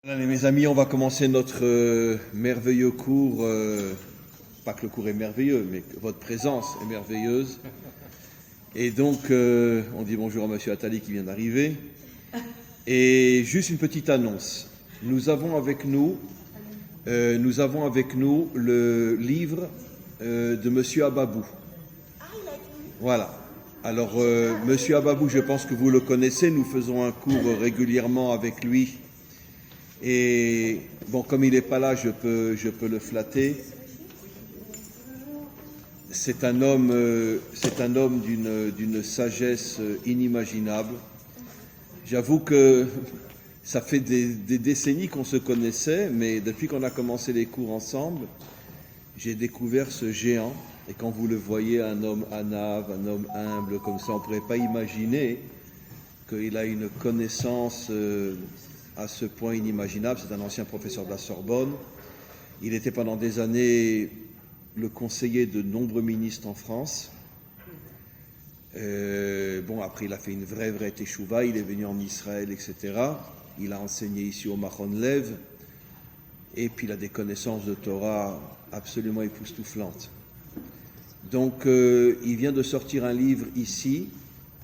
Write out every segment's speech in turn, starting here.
Allez, mes amis, on va commencer notre merveilleux cours. Pas que le cours est merveilleux, mais que votre présence est merveilleuse. Et donc, on dit bonjour à Monsieur Attali qui vient d'arriver. Et juste une petite annonce. Nous avons avec nous le livre de Monsieur Ababou. Voilà. Alors, Monsieur Ababou, je pense que vous le connaissez. Nous faisons un cours régulièrement avec lui. Et bon, comme il n'est pas là, je peux le flatter. C'est un homme d'une sagesse inimaginable. J'avoue que ça fait des décennies qu'on se connaissait, mais depuis qu'on a commencé les cours ensemble, j'ai découvert ce géant. Et quand vous le voyez, un homme anave, un homme humble comme ça, on ne pourrait pas imaginer qu'il a une connaissance à ce point inimaginable. C'est un ancien professeur de la Sorbonne. Il était pendant des années le conseiller de nombreux ministres en France. Après il a fait une vraie teshuva, il est venu en Israël, etc. Il a enseigné ici au Machon Lev. Et puis il a des connaissances de Torah absolument époustouflantes. Donc il vient de sortir un livre ici.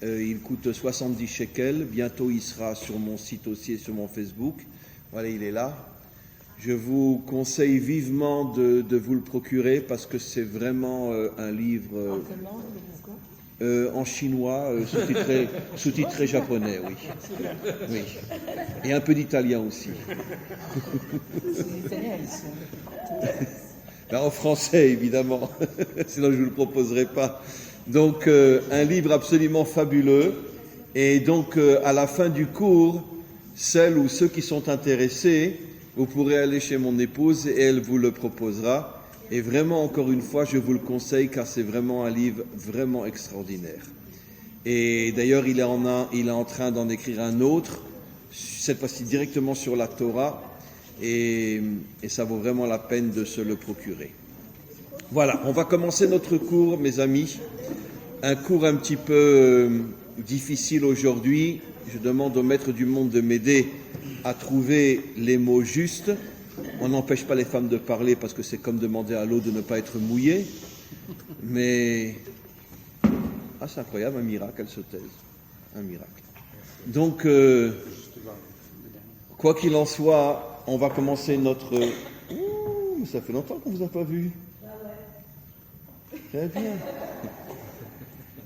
Il coûte 70 shekels. Bientôt, il sera sur mon site aussi et sur mon Facebook. Voilà, il est là. Je vous conseille vivement de vous le procurer parce que c'est vraiment un livre en chinois, sous-titré japonais, oui. Oui. Et un peu d'italien aussi. En français, évidemment. Sinon, je ne vous le proposerai pas. Donc, un livre absolument fabuleux. Et donc, à la fin du cours, celles ou ceux qui sont intéressés, vous pourrez aller chez mon épouse et elle vous le proposera. Et vraiment, encore une fois, je vous le conseille car c'est vraiment un livre vraiment extraordinaire. Et d'ailleurs, il est en train d'en écrire un autre, cette fois-ci directement sur la Torah. Et ça vaut vraiment la peine de se le procurer. Voilà, on va commencer notre cours, mes amis. Un cours un petit peu difficile aujourd'hui. Je demande au maître du monde de m'aider à trouver les mots justes. On n'empêche pas les femmes de parler parce que c'est comme demander à l'eau de ne pas être mouillée. Mais... c'est incroyable, un miracle, elle se taise. Un miracle. Donc, quoi qu'il en soit, on va commencer notre... ça fait longtemps qu'on ne vous a pas vu. Très bien.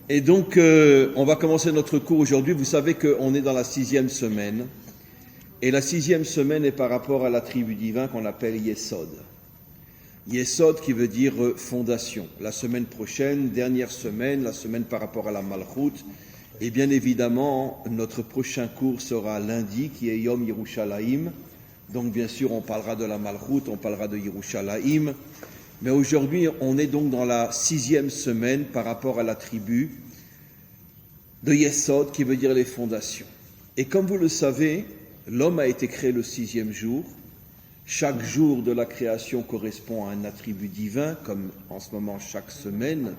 Et donc, on va commencer notre cours aujourd'hui. Vous savez qu'on est dans la 6e semaine. Et la 6e semaine est par rapport à l'attribut divin qu'on appelle Yesod. Yesod qui veut dire fondation. La semaine prochaine, dernière semaine, la semaine par rapport à la Malchut. Et bien évidemment, notre prochain cours sera lundi, qui est Yom Yerushalayim. Donc bien sûr, on parlera de la Malchut, on parlera de Yerushalayim. Mais aujourd'hui, on est donc dans la 6e semaine par rapport à l'attribut de Yesod, qui veut dire les fondations. Et comme vous le savez, l'homme a été créé le 6e jour. Chaque jour de la création correspond à un attribut divin, comme en ce moment chaque semaine.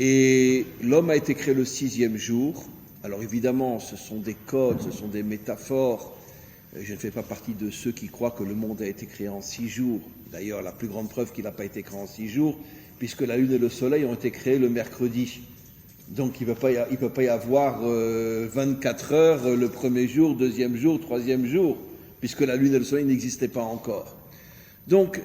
Et l'homme a été créé le 6e jour. Alors évidemment, ce sont des codes, ce sont des métaphores. Je ne fais pas partie de ceux qui croient que le monde a été créé en 6 jours. D'ailleurs, la plus grande preuve qu'il n'a pas été créé en 6 jours, puisque la Lune et le Soleil ont été créés le mercredi. Donc il ne peut pas y avoir 24 heures le premier jour, deuxième jour, troisième jour, puisque la Lune et le Soleil n'existaient pas encore. Donc,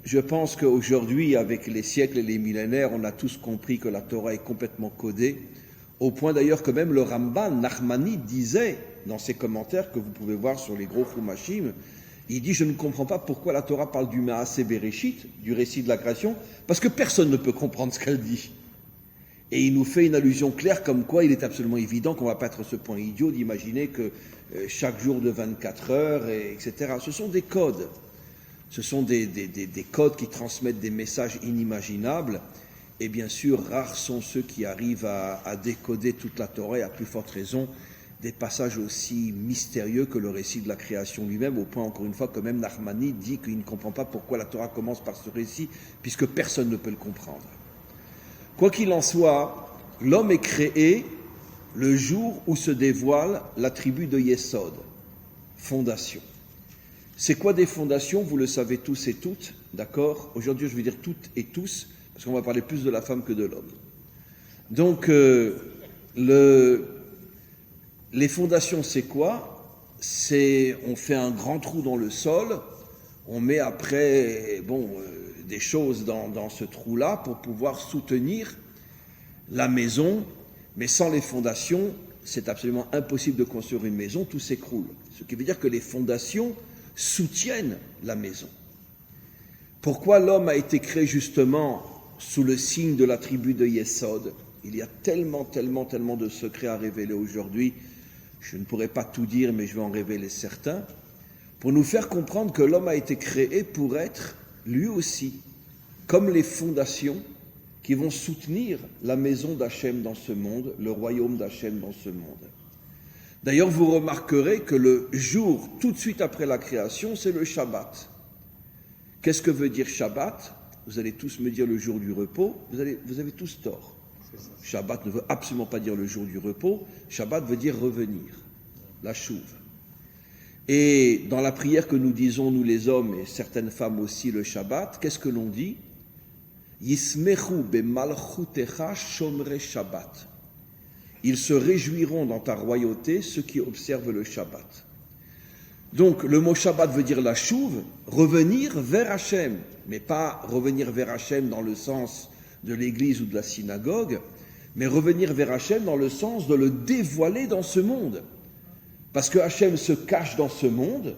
je pense qu'aujourd'hui, avec les siècles et les millénaires, on a tous compris que la Torah est complètement codée, au point d'ailleurs que même le Ramban, Nachmanides, disait dans ses commentaires que vous pouvez voir sur les gros Chumashim, il dit « Je ne comprends pas pourquoi la Torah parle du Maaseh Bereshit, du récit de la création, parce que personne ne peut comprendre ce qu'elle dit. » Et il nous fait une allusion claire comme quoi il est absolument évident qu'on ne va pas être à ce point idiot d'imaginer que chaque jour de 24 heures, etc. Ce sont des codes. Ce sont des codes qui transmettent des messages inimaginables. Et bien sûr, rares sont ceux qui arrivent à décoder toute la Torah, et à plus forte raison, des passages aussi mystérieux que le récit de la création lui-même, au point, encore une fois, que même Nachmanides dit qu'il ne comprend pas pourquoi la Torah commence par ce récit, puisque personne ne peut le comprendre. Quoi qu'il en soit, l'homme est créé le jour où se dévoile l'attribut de Yesod, fondation. C'est quoi des fondations? Vous le savez tous et toutes, d'accord? Aujourd'hui, je vais dire toutes et tous, parce qu'on va parler plus de la femme que de l'homme. Donc, les fondations, c'est quoi? On fait un grand trou dans le sol, on met après, des choses dans ce trou-là pour pouvoir soutenir la maison, mais sans les fondations, c'est absolument impossible de construire une maison, tout s'écroule. Ce qui veut dire que les fondations soutiennent la maison. Pourquoi l'homme a été créé justement sous le signe de la tribu de Yesod? Il y a tellement de secrets à révéler aujourd'hui. Je ne pourrais pas tout dire, mais je vais en révéler certains, pour nous faire comprendre que l'homme a été créé pour être, lui aussi, comme les fondations qui vont soutenir la maison d'Hachem dans ce monde, le royaume d'Hachem dans ce monde. D'ailleurs, vous remarquerez que le jour, tout de suite après la création, c'est le Shabbat. Qu'est-ce que veut dire Shabbat? Vous allez tous me dire le jour du repos, vous avez tous tort. Shabbat ne veut absolument pas dire le jour du repos, Shabbat veut dire revenir, la chouve. Et dans la prière que nous disons, nous les hommes, et certaines femmes aussi, le Shabbat, qu'est-ce que l'on dit? Yismechu bemalchutecha shomre Shabbat. Ils se réjouiront dans ta royauté ceux qui observent le Shabbat. Donc le mot Shabbat veut dire la chouve, revenir vers Hachem, mais pas revenir vers Hachem dans le sens de l'église ou de la synagogue, mais revenir vers Hachem dans le sens de le dévoiler dans ce monde. Parce que Hachem se cache dans ce monde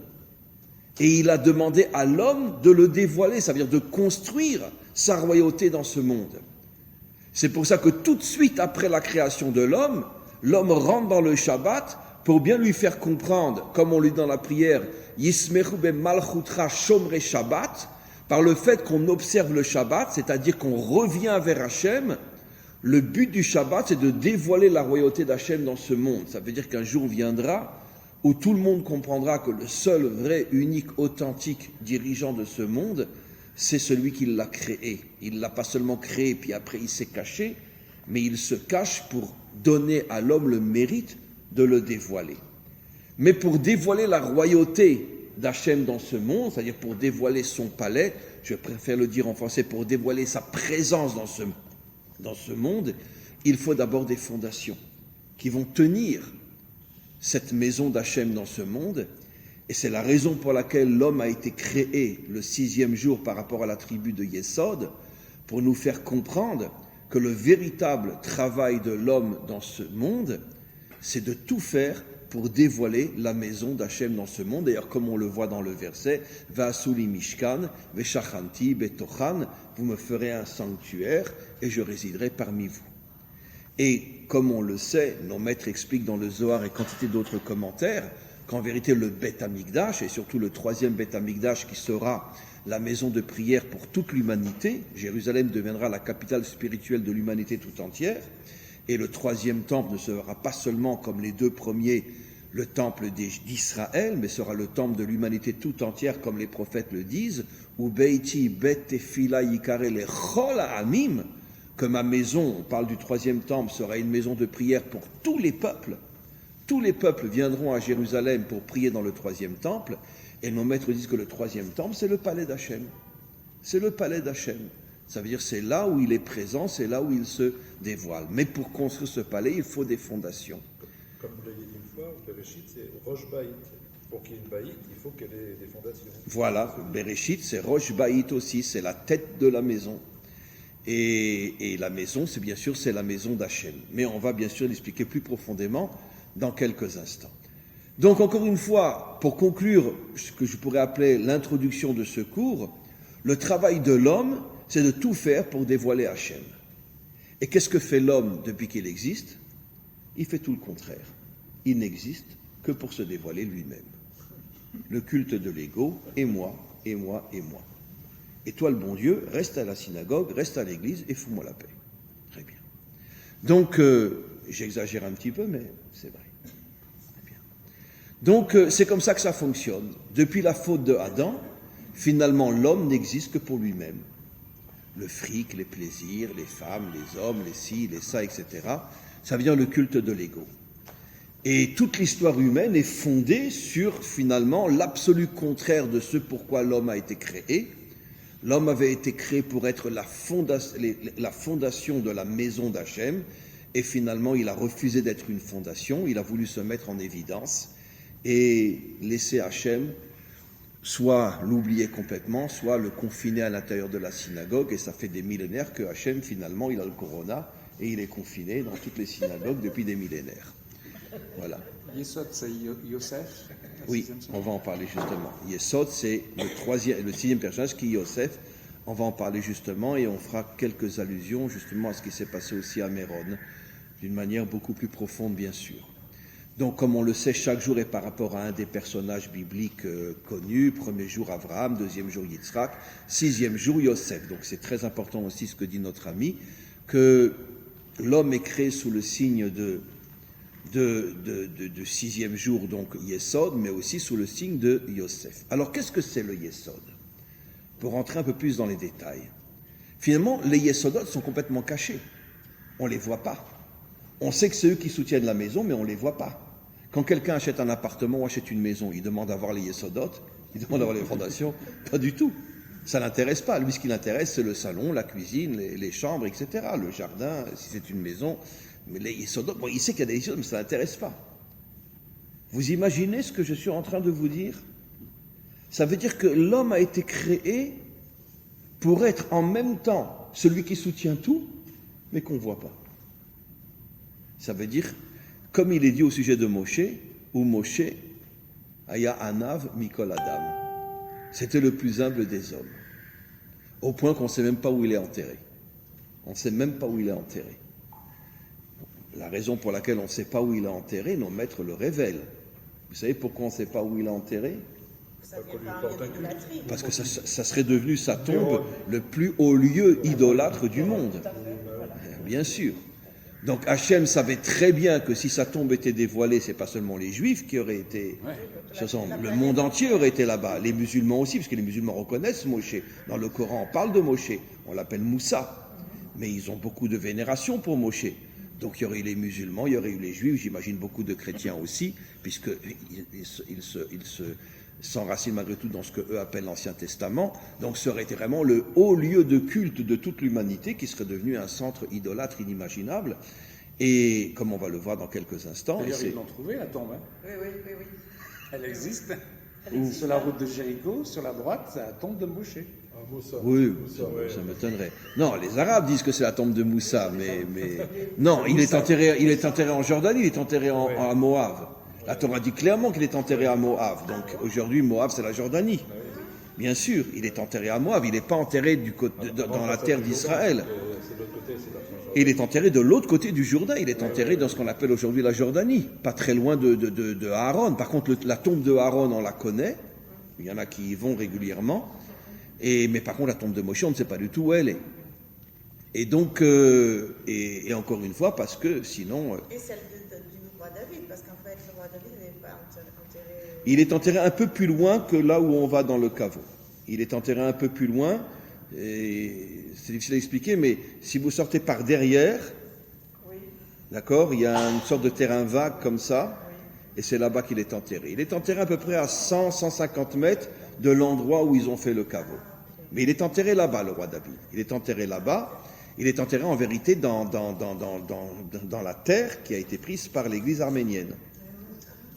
et il a demandé à l'homme de le dévoiler, ça veut dire de construire sa royauté dans ce monde. C'est pour ça que tout de suite après la création de l'homme rentre dans le Shabbat pour bien lui faire comprendre, comme on lit dans la prière, Yismechu be malchutra shomre Shabbat, par le fait qu'on observe le Shabbat, c'est-à-dire qu'on revient vers Hachem. Le but du Shabbat, c'est de dévoiler la royauté d'Hachem dans ce monde. Ça veut dire qu'un jour viendra où tout le monde comprendra que le seul, vrai, unique, authentique dirigeant de ce monde, c'est celui qui l'a créé. Il ne l'a pas seulement créé, puis après il s'est caché, mais il se cache pour donner à l'homme le mérite de le dévoiler. Mais pour dévoiler la royauté d'Hachem dans ce monde, c'est-à-dire pour dévoiler son palais, je préfère le dire en français, pour dévoiler sa présence dans ce monde, il faut d'abord des fondations qui vont tenir cette maison d'Hachem dans ce monde. Et c'est la raison pour laquelle l'homme a été créé le 6e jour par rapport à la tribu de Yesod, pour nous faire comprendre que le véritable travail de l'homme dans ce monde, c'est de tout faire pour dévoiler la maison d'Hachem dans ce monde. D'ailleurs, comme on le voit dans le verset, « Va'asuli mishkan, ve'shachanti betochan » vous me ferez un sanctuaire et je résiderai parmi vous. Et comme on le sait, nos maîtres expliquent dans le Zohar et quantité d'autres commentaires, qu'en vérité le Beth Amikdash, et surtout le 3e Beth Amikdash qui sera la maison de prière pour toute l'humanité, Jérusalem deviendra la capitale spirituelle de l'humanité tout entière, et le 3e temple ne sera pas seulement comme les 2 premiers le temple d'Israël, mais sera le temple de l'humanité tout entière comme les prophètes le disent, ou Beiti Bet Tefila Yikare Lechol Ha'amim, que ma maison, on parle du 3e temple, sera une maison de prière pour tous les peuples. Tous les peuples viendront à Jérusalem pour prier dans le 3e temple, et nos maîtres disent que le 3e temple, c'est le palais d'Hachem. C'est le palais d'Hachem. Ça veut dire c'est là où il est présent, c'est là où il se dévoile. Mais pour construire ce palais, il faut des fondations. Comme vous l'avez dit une fois, Bereshit, c'est Rosh Baït. Pour qu'il y ait une baït, il faut qu'elle ait des fondations. Voilà, Bereshit, c'est Rosh Baït aussi, c'est la tête de la maison. Et la maison, c'est bien sûr, c'est la maison d'Hachem. Mais on va bien sûr l'expliquer plus profondément dans quelques instants. Donc, encore une fois, pour conclure ce que je pourrais appeler l'introduction de ce cours, le travail de l'homme, c'est de tout faire pour dévoiler Hachem. Et qu'est-ce que fait l'homme depuis qu'il existe? Il fait tout le contraire. Il n'existe que pour se dévoiler lui-même. Le culte de l'ego, et moi, et moi, et moi. Et toi, le bon Dieu, reste à la synagogue, reste à l'église et fous-moi la paix. Très bien. Donc, j'exagère un petit peu, mais c'est vrai. Très bien. Donc, c'est comme ça que ça fonctionne. Depuis la faute de Adam, finalement, l'homme n'existe que pour lui-même. Le fric, les plaisirs, les femmes, les hommes, les ci, les ça, etc. Ça vient le culte de l'ego. Et toute l'histoire humaine est fondée sur, finalement, l'absolu contraire de ce pourquoi l'homme a été créé. L'homme avait été créé pour être la fondation de la maison d'Hachem, et finalement, il a refusé d'être une fondation, il a voulu se mettre en évidence, et laisser Hachem soit l'oublier complètement, soit le confiner à l'intérieur de la synagogue, et ça fait des millénaires que Hachem, finalement, il a le corona, et il est confiné dans toutes les synagogues depuis des millénaires. Voilà. Yesod, c'est Yosef. Oui, on va en parler justement. Yesod, c'est le sixième personnage qui est Yosef. On va en parler justement et on fera quelques allusions justement à ce qui s'est passé aussi à Méron, d'une manière beaucoup plus profonde bien sûr. Donc comme on le sait, chaque jour est par rapport à un des personnages bibliques connus. Premier jour Abraham, deuxième jour Yitzhak, sixième jour Yosef. Donc c'est très important aussi ce que dit notre ami, que l'homme est créé sous le signe de sixième jour, donc Yesod, mais aussi sous le signe de Yosef. Alors, qu'est-ce que c'est le Yesod? Pour rentrer un peu plus dans les détails. Finalement, les Yesodot sont complètement cachés. On ne les voit pas. On sait que c'est eux qui soutiennent la maison, mais on ne les voit pas. Quand quelqu'un achète un appartement ou achète une maison, il demande à voir les Yesodot, il demande à voir les fondations. Pas du tout. Ça ne l'intéresse pas. Lui, ce qui l'intéresse, c'est le salon, la cuisine, les chambres, etc. Le jardin, si c'est une maison. Mais les Yesodot, bon, il sait qu'il y a des Yesodot, mais ça ne l'intéresse pas. Vous imaginez ce que je suis en train de vous dire? Ça veut dire que l'homme a été créé pour être en même temps celui qui soutient tout, mais qu'on ne voit pas. Ça veut dire, comme il est dit au sujet de Moshe, ou Moshe, Aya Anav Mikol Adam. C'était le plus humble des hommes. Au point qu'on ne sait même pas où il est enterré. On ne sait même pas où il est enterré. La raison pour laquelle on ne sait pas où il est enterré, nos maîtres le révèlent. Vous savez pourquoi on ne sait pas où il est enterré? Parce que ça serait devenu sa tombe le plus haut lieu idolâtre du monde. Bien sûr. Donc Hachem savait très bien que si sa tombe était dévoilée, c'est pas seulement les Juifs qui auraient été... Le monde entier aurait été là-bas. Les musulmans aussi, parce que les musulmans reconnaissent Moshe. Dans le Coran, on parle de Moshe. On l'appelle Moussa. Mais ils ont beaucoup de vénération pour Moshe. Donc il y aurait eu les musulmans, il y aurait eu les Juifs, j'imagine beaucoup de chrétiens aussi, puisqu'ils s'enracinent malgré tout dans ce qu'eux appellent l'Ancien Testament. Donc ça aurait été vraiment le haut lieu de culte de toute l'humanité qui serait devenu un centre idolâtre inimaginable. Et comme on va le voir dans quelques instants... D'ailleurs, ils l'ont trouvé, la tombe. Hein. Oui. Elle existe. Sur la route de Jéricho, sur la droite, c'est la tombe de Moshe. Oui, ça m'étonnerait. Non, les Arabes disent que c'est la tombe de Moussa, mais non, il est enterré en Jordanie, il est enterré à Moab. La Torah dit clairement qu'il est enterré à Moab. Donc aujourd'hui, Moab, c'est la Jordanie. Bien sûr, il est enterré à Moab, il n'est pas enterré dans la terre d'Israël. Il est enterré de l'autre côté du Jourdain, il est enterré dans ce qu'on appelle aujourd'hui la Jordanie, pas très loin de Aaron. Par contre, la tombe de Aaron, on la connaît, il y en a qui y vont régulièrement. Mais par contre, la tombe de Moshe, on ne sait pas du tout où elle est. Et donc, et encore une fois, parce que sinon... Et celle du roi David, parce qu'en fait, le roi David n'est pas enterré... Il est enterré un peu plus loin que là où on va dans le caveau. Il est enterré un peu plus loin, et c'est difficile à expliquer, mais si vous sortez par derrière, oui. D'accord, il y a une sorte de terrain vague comme ça, oui. Et c'est là-bas qu'il est enterré. Il est enterré à peu près à 100-150 mètres de l'endroit où ils ont fait le caveau. Mais il est enterré là-bas, le roi David. Il est enterré là-bas. Il est enterré en vérité dans la terre qui a été prise par l'église arménienne.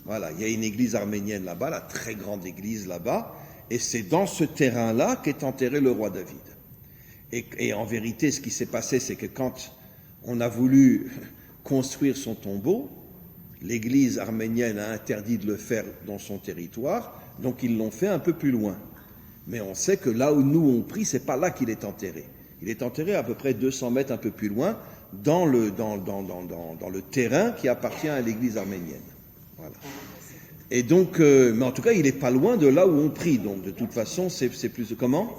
Voilà, il y a une église arménienne là-bas, la très grande église là-bas, et c'est dans ce terrain-là qu'est enterré le roi David. Et en vérité, ce qui s'est passé, c'est que quand on a voulu construire son tombeau, l'église arménienne a interdit de le faire dans son territoire, donc ils l'ont fait un peu plus loin. Mais on sait que là où nous on prie, c'est pas là qu'il est enterré. Il est enterré à peu près 200 mètres un peu plus loin, dans le terrain qui appartient à l'église arménienne. Voilà. Et donc, mais en tout cas, il n'est pas loin de là où on prie. Donc, de toute façon, c'est plus... Comment?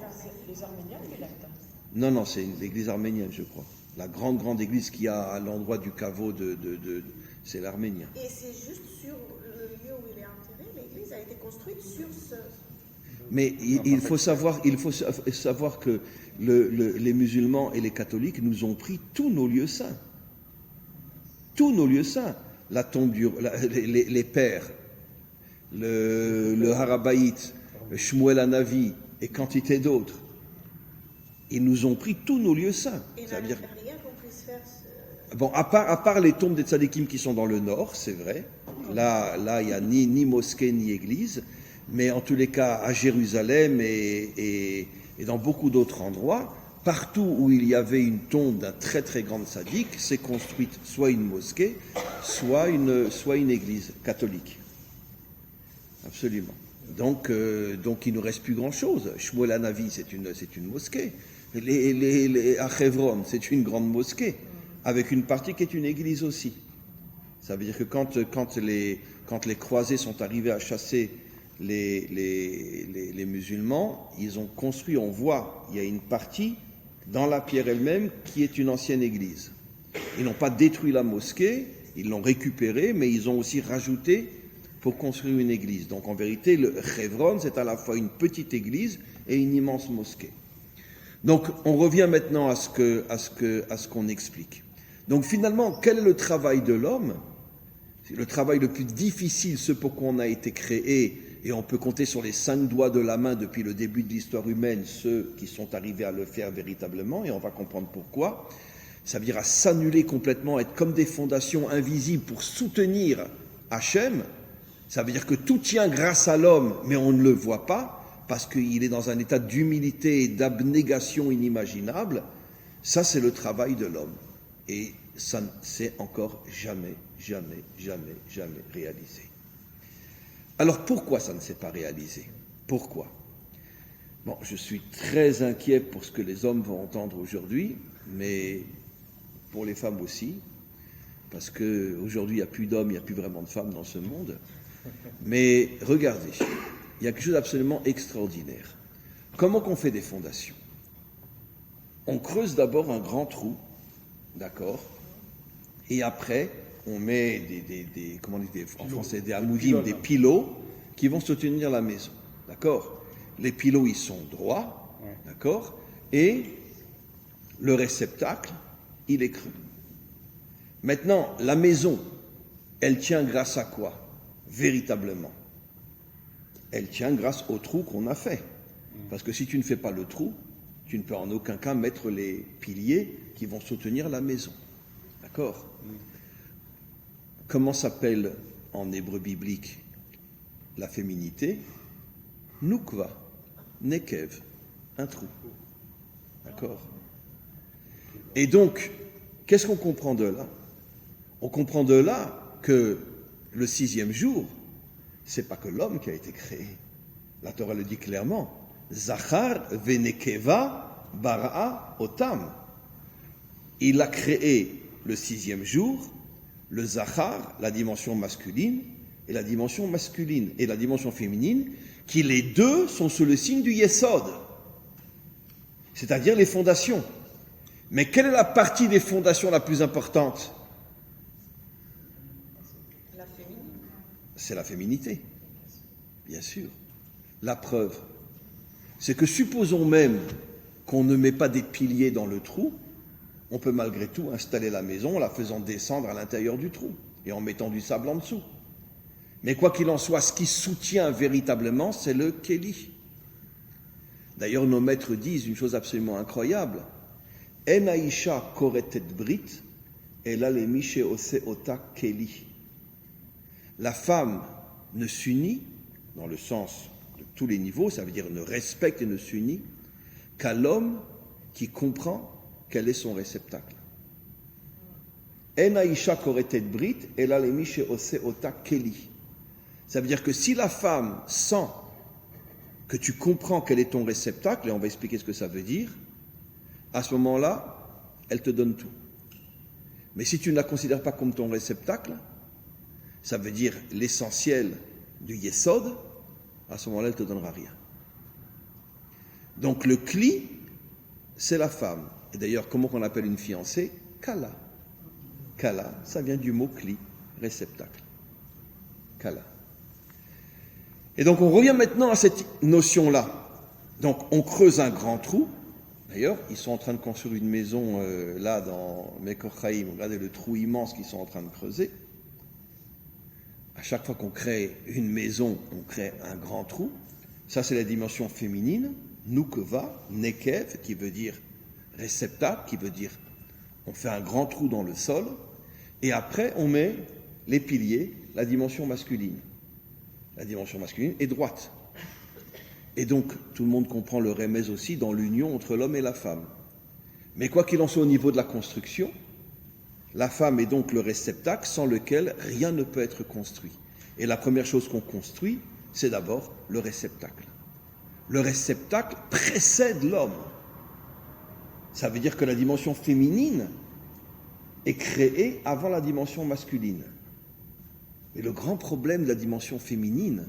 Les Arméniens, mais là-dedans. Non, c'est l'église arménienne, je crois. La grande église qu'il y a à l'endroit du caveau c'est l'arménien. Et c'est juste sur le lieu où il est enterré, l'église a été construite sur ce... Mais il faut savoir que les musulmans et les catholiques nous ont pris tous nos lieux saints. Tous nos lieux saints. la tombe les pères, le Harabaït, le Shmuel Hanavi et quantité d'autres. Ils nous ont pris tous nos lieux saints. Et Ça veut dire... rien qu'on puisse faire. Bon, à part les tombes des tzadikim qui sont dans le nord, c'est vrai. Là, il n'y a ni mosquée ni église. Mais en tous les cas, à Jérusalem et dans beaucoup d'autres endroits, partout où il y avait une tombe d'un très très grand tzaddik, c'est construite soit une mosquée, soit une église catholique. Absolument. Donc il ne reste plus grand-chose. Shmuel Hanavi, c'est une mosquée. À Hebron, c'est une grande mosquée, avec une partie qui est une église aussi. Ça veut dire que quand les croisés sont arrivés à chasser les musulmans, ils ont construit, on voit, il y a une partie dans la pierre elle-même qui est une ancienne église. Ils n'ont pas détruit la mosquée, ils l'ont récupérée, mais ils ont aussi rajouté pour construire une église. Donc en vérité, le Hebron, c'est à la fois une petite église et une immense mosquée. Donc on revient maintenant à ce qu'on explique. Donc finalement, quel est le travail de l'homme? C'est le travail le plus difficile, ce pour quoi on a été créé, et on peut compter sur les 5 doigts de la main depuis le début de l'histoire humaine, ceux qui sont arrivés à le faire véritablement, et on va comprendre pourquoi. Ça veut dire à s'annuler complètement, être comme des fondations invisibles pour soutenir Hachem. Ça veut dire que tout tient grâce à l'homme, mais on ne le voit pas, parce qu'il est dans un état d'humilité et d'abnégation inimaginable. Ça, c'est le travail de l'homme. Et ça ne s'est encore jamais réalisé. Alors pourquoi ça ne s'est pas réalisé? Pourquoi? Bon, je suis très inquiet pour ce que les hommes vont entendre aujourd'hui, mais pour les femmes aussi, parce qu'aujourd'hui il n'y a plus d'hommes, il n'y a plus vraiment de femmes dans ce monde. Mais regardez, il y a quelque chose d'absolument extraordinaire. Comment qu'on fait des fondations? On creuse d'abord un grand trou, d'accord? Et après, on met en français, des amoudim, des pilots qui vont soutenir la maison, d'accord? Les pilots, ils sont droits, d'accord? Et le réceptacle, il est creux. Maintenant, la maison, elle tient grâce à quoi? Véritablement. Elle tient grâce au trou qu'on a fait. Parce que si tu ne fais pas le trou, tu ne peux en aucun cas mettre les piliers qui vont soutenir la maison. D'accord? Comment s'appelle en hébreu biblique la féminité? Nukva, Nekev, un trou. D'accord? Et donc, qu'est-ce qu'on comprend de là? On comprend de là que le 6e jour, c'est pas que l'homme qui a été créé. La Torah le dit clairement. Zachar venekeva bara'a otam. Il a créé le 6e jour, le Zachar, la dimension masculine, et la dimension féminine, qui les deux sont sous le signe du Yesod, c'est-à-dire les fondations. Mais quelle est la partie des fondations la plus importante? La féminine. C'est la féminité, bien sûr. La preuve, c'est que supposons même qu'on ne met pas des piliers dans le trou, on peut malgré tout installer la maison en la faisant descendre à l'intérieur du trou et en mettant du sable en dessous. Mais quoi qu'il en soit, ce qui soutient véritablement, c'est le Kéli. D'ailleurs, nos maîtres disent une chose absolument incroyable. En aisha koretet brit, ela le mishe ose ota Kéli. La femme ne s'unit, dans le sens de tous les niveaux, ça veut dire ne respecte et ne s'unit, qu'à l'homme qui comprend quel est son réceptacle. En aisha koretet brit, ela le mishe ose ota Kéli. Ça veut dire que si la femme sent que tu comprends quel est ton réceptacle, et on va expliquer ce que ça veut dire, à ce moment-là, elle te donne tout. Mais si tu ne la considères pas comme ton réceptacle, ça veut dire l'essentiel du Yesod, à ce moment-là, elle ne te donnera rien. Donc le Kli, c'est la femme. Et d'ailleurs, comment on appelle une fiancée? Kala. Kala, ça vient du mot Kli, réceptacle. Kala. Et donc on revient maintenant à cette notion-là. Donc on creuse un grand trou. D'ailleurs, ils sont en train de construire une maison là dans Mekor Chaim. Regardez le trou immense qu'ils sont en train de creuser. À chaque fois qu'on crée une maison, on crée un grand trou. Ça, c'est la dimension féminine. Nukva, Nekev, qui veut dire réceptacle, qui veut dire on fait un grand trou dans le sol. Et après, on met les piliers, la dimension masculine. La dimension masculine est droite. Et donc, tout le monde comprend le remèze aussi dans l'union entre l'homme et la femme. Mais quoi qu'il en soit au niveau de la construction, la femme est donc le réceptacle sans lequel rien ne peut être construit. Et la première chose qu'on construit, c'est d'abord le réceptacle. Le réceptacle précède l'homme. Ça veut dire que la dimension féminine est créée avant la dimension masculine. Mais le grand problème de la dimension féminine,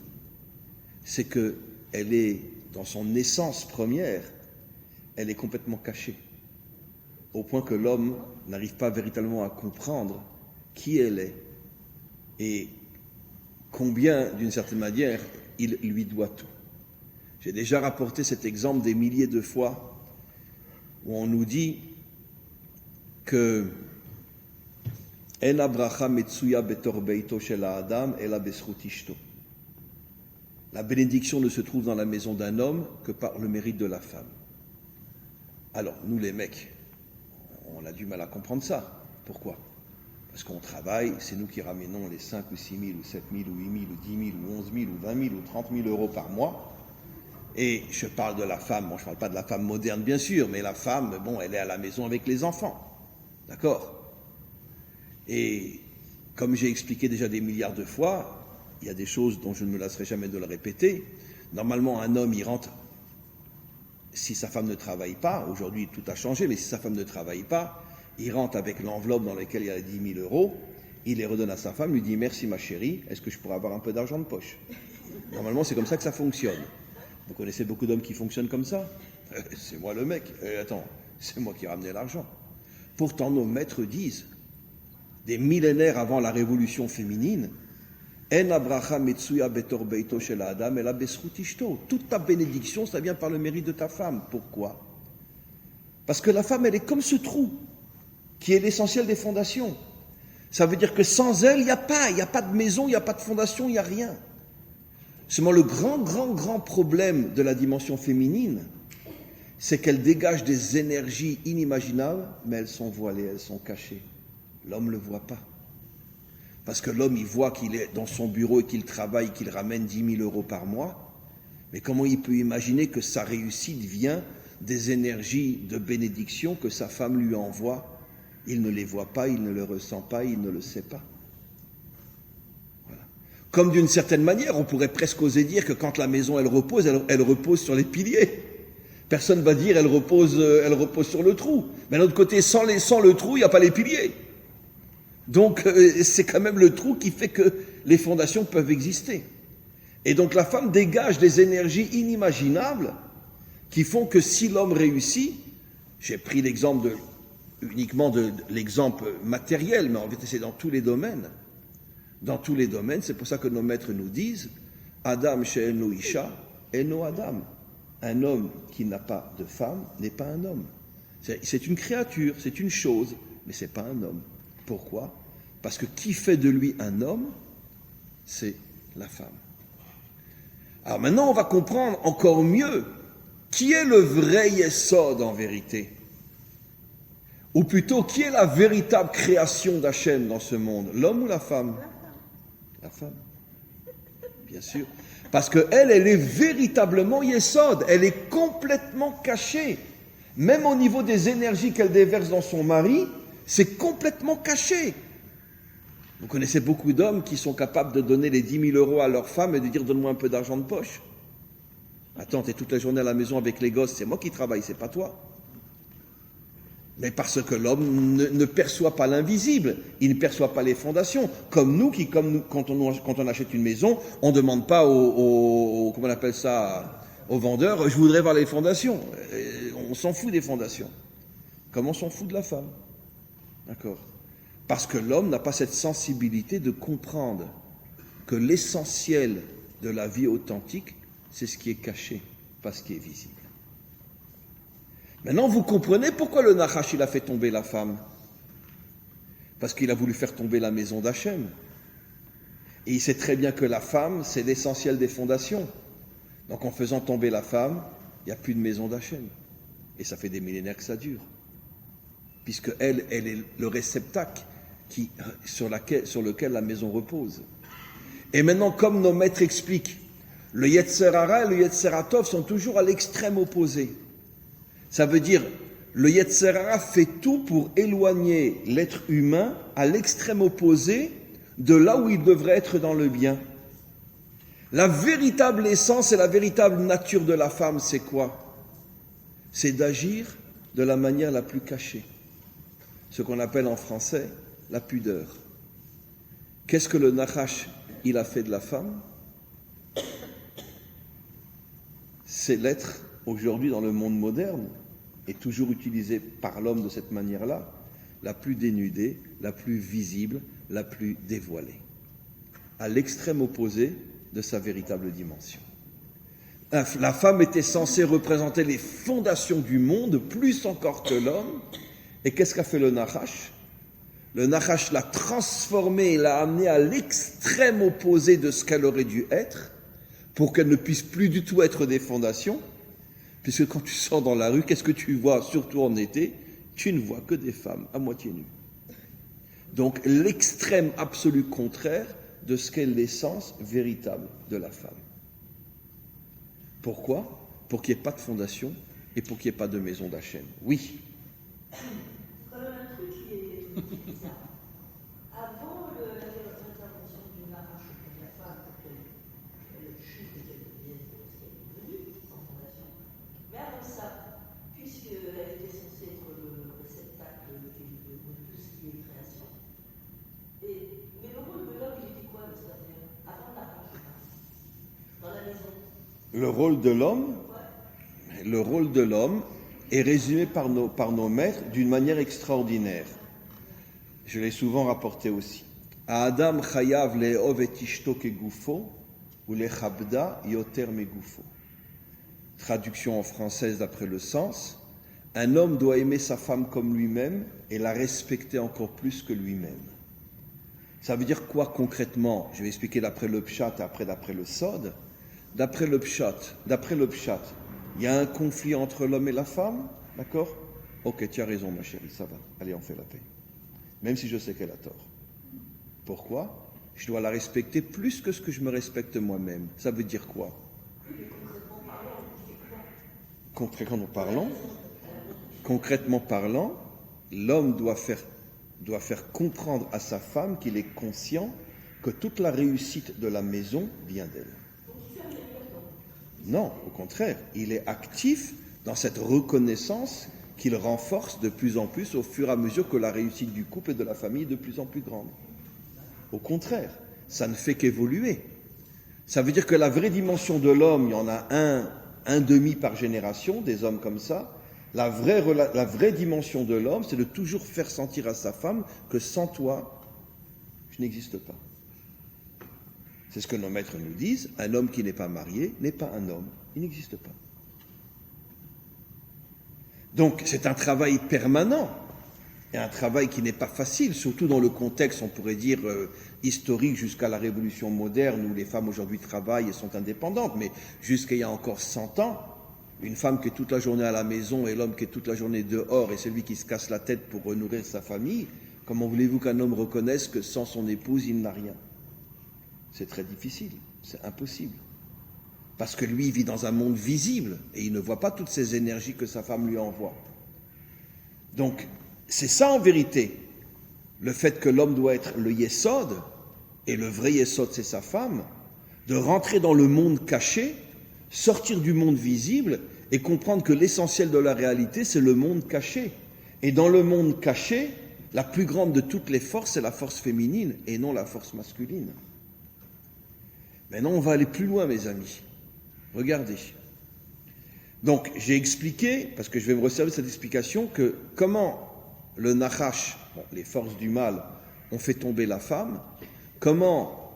c'est qu'elle est, dans son essence première, elle est complètement cachée. Au point que l'homme n'arrive pas véritablement à comprendre qui elle est et combien, d'une certaine manière, il lui doit tout. J'ai déjà rapporté cet exemple des milliers de fois où on nous dit que En abracha metsuya betor beito shel ha'adam ela bezchut ishto. La bénédiction ne se trouve dans la maison d'un homme que par le mérite de la femme. Alors, nous les mecs, on a du mal à comprendre ça. Pourquoi ? Parce qu'on travaille, c'est nous qui ramenons les 5 ou 6 000 ou 7 000 ou 8 000 ou 10 000 ou 11 000 ou 20 000 ou 30 000 euros par mois. Et je parle de la femme, bon, je ne parle pas de la femme moderne bien sûr, mais la femme, bon, elle est à la maison avec les enfants. D'accord ? Et comme j'ai expliqué déjà des milliards de fois, il y a des choses dont je ne me lasserai jamais de le répéter. Normalement, un homme, il rentre, si sa femme ne travaille pas, aujourd'hui tout a changé, mais si sa femme ne travaille pas, il rentre avec l'enveloppe dans laquelle il y a 10 000 euros, il les redonne à sa femme, lui dit « Merci ma chérie, est-ce que je pourrais avoir un peu d'argent de poche ?» Normalement, c'est comme ça que ça fonctionne. Vous connaissez beaucoup d'hommes qui fonctionnent comme ça ? C'est moi le mec. Attends, c'est moi qui ai ramené l'argent. Pourtant, nos maîtres disent, des millénaires avant la révolution féminine, En abracha metsuya betor beito shel ha'adam ela bezchut ishto. Toute ta bénédiction, ça vient par le mérite de ta femme. Pourquoi ? Parce que la femme, elle est comme ce trou, qui est l'essentiel des fondations. Ça veut dire que sans elle, il n'y a pas de maison, il n'y a pas de fondation, il n'y a rien. Seulement le grand problème de la dimension féminine, c'est qu'elle dégage des énergies inimaginables, mais elles sont voilées, elles sont cachées. L'homme ne le voit pas. Parce que l'homme, il voit qu'il est dans son bureau et qu'il travaille, qu'il ramène 10 000 euros par mois. Mais comment il peut imaginer que sa réussite vient des énergies de bénédiction que sa femme lui envoie ? Il ne les voit pas, il ne le ressent pas, il ne le sait pas. Voilà. Comme d'une certaine manière, on pourrait presque oser dire que quand la maison, elle repose sur les piliers. Personne ne va dire elle repose sur le trou. Mais d'un autre côté, sans le trou, il n'y a pas les piliers. Donc, c'est quand même le trou qui fait que les fondations peuvent exister. Et donc, la femme dégage des énergies inimaginables qui font que si l'homme réussit, j'ai pris l'exemple uniquement de l'exemple matériel, mais en fait, c'est dans tous les domaines. Dans tous les domaines, c'est pour ça que nos maîtres nous disent Adam she'enu isha, eno Adam. Un homme qui n'a pas de femme n'est pas un homme. C'est une créature, c'est une chose, mais c'est pas un homme. Pourquoi ? Parce que qui fait de lui un homme, c'est la femme. Alors maintenant, on va comprendre encore mieux qui est le vrai Yesod en vérité. Ou plutôt, qui est la véritable création d'Hachem dans ce monde ? L'homme ou la femme ? La femme. Bien sûr. Parce qu'elle est véritablement Yesod. Elle est complètement cachée. Même au niveau des énergies qu'elle déverse dans son mari, c'est complètement caché. Vous connaissez beaucoup d'hommes qui sont capables de donner les 10 000 euros à leur femme et de dire « donne-moi un peu d'argent de poche ». Attends, t'es toute la journée à la maison avec les gosses, c'est moi qui travaille, c'est pas toi. Mais parce que l'homme ne perçoit pas l'invisible, il ne perçoit pas les fondations. Comme nous, quand on achète une maison, on ne demande pas comment on appelle ça, au vendeur, je voudrais voir les fondations. On s'en fout des fondations. Comme on s'en fout de la femme. D'accord ? Parce que l'homme n'a pas cette sensibilité de comprendre que l'essentiel de la vie authentique, c'est ce qui est caché, pas ce qui est visible. Maintenant, vous comprenez pourquoi le Nachash, il a fait tomber la femme. Parce qu'il a voulu faire tomber la maison d'Hachem. Et il sait très bien que la femme, c'est l'essentiel des fondations. Donc en faisant tomber la femme, il n'y a plus de maison d'Hachem. Et ça fait des millénaires que ça dure. Puisque elle est le réceptacle sur lequel la maison repose. Et maintenant, comme nos maîtres expliquent, le Yetzer Hara et le Yetzer Tov sont toujours à l'extrême opposé. Ça veut dire, le Yetzer Hara fait tout pour éloigner l'être humain à l'extrême opposé de là où il devrait être dans le bien. La véritable essence et la véritable nature de la femme, c'est quoi? C'est d'agir de la manière la plus cachée. Ce qu'on appelle en français la pudeur. Qu'est-ce que le Nachash, il a fait de la femme? C'est l'être, aujourd'hui dans le monde moderne, et toujours utilisé par l'homme de cette manière-là, la plus dénudée, la plus visible, la plus dévoilée. À l'extrême opposé de sa véritable dimension. La femme était censée représenter les fondations du monde, plus encore que l'homme. Et qu'est-ce qu'a fait le Nachash? Le Nachash l'a transformée et l'a amenée à l'extrême opposé de ce qu'elle aurait dû être, pour qu'elle ne puisse plus du tout être des fondations, puisque quand tu sors dans la rue, qu'est-ce que tu vois, surtout en été? Tu ne vois que des femmes à moitié nues. Donc l'extrême absolu contraire de ce qu'est l'essence véritable de la femme. Pourquoi? Pour qu'il n'y ait pas de fondation et pour qu'il n'y ait pas de maison d'Hachem. Oui. Quand même un truc qui est bizarre. Avant l'intervention du Nachash contre la femme, pour qu'elle chute et qu'elle devienne ce qu'elle est devenue, sans fondation. Mais avant ça, puisqu'elle était censée être le réceptacle de tout ce qui est création, mais le rôle de l'homme, il était quoi de cette manière? Avant Nachash, dans la maison. Le rôle de l'homme est résumé par nos maîtres d'une manière extraordinaire. Je l'ai souvent rapporté aussi. Adam chayav le'ov et ishto kegufo ou lechabda yoter megufo. Traduction en française d'après le sens. Un homme doit aimer sa femme comme lui-même et la respecter encore plus que lui-même. Ça veut dire quoi concrètement? Je vais expliquer d'après le pshat et après d'après le sod. D'après le pshat, il y a un conflit entre l'homme et la femme, d'accord? Ok, tu as raison ma chérie, ça va. Allez, on fait la paix. Même si je sais qu'elle a tort. Pourquoi? Je dois la respecter plus que ce que je me respecte moi-même. Ça veut dire quoi? Concrètement parlant, l'homme doit faire comprendre à sa femme qu'il est conscient que toute la réussite de la maison vient d'elle. Non, au contraire, il est actif dans cette reconnaissance qu'il renforce de plus en plus au fur et à mesure que la réussite du couple et de la famille est de plus en plus grande. Au contraire, ça ne fait qu'évoluer. Ça veut dire que la vraie dimension de l'homme, il y en a un demi par génération, des hommes comme ça. La vraie dimension de l'homme, c'est de toujours faire sentir à sa femme que sans toi, je n'existe pas. C'est ce que nos maîtres nous disent, un homme qui n'est pas marié n'est pas un homme, il n'existe pas. Donc c'est un travail permanent, et un travail qui n'est pas facile, surtout dans le contexte, on pourrait dire, historique jusqu'à la révolution moderne, où les femmes aujourd'hui travaillent et sont indépendantes, mais jusqu'à il y a encore 100 ans, une femme qui est toute la journée à la maison et l'homme qui est toute la journée dehors et celui qui se casse la tête pour nourrir sa famille, comment voulez-vous qu'un homme reconnaisse que sans son épouse, il n'a rien? C'est très difficile, c'est impossible. Parce que lui, il vit dans un monde visible et il ne voit pas toutes ces énergies que sa femme lui envoie. Donc, c'est ça en vérité, le fait que l'homme doit être le yesod, et le vrai yesod c'est sa femme, de rentrer dans le monde caché, sortir du monde visible et comprendre que l'essentiel de la réalité c'est le monde caché. Et dans le monde caché, la plus grande de toutes les forces c'est la force féminine et non la force masculine. Maintenant, on va aller plus loin, mes amis. Regardez. Donc, j'ai expliqué, parce que je vais me resservir de cette explication, que comment le Nachash, les forces du mal, ont fait tomber la femme, comment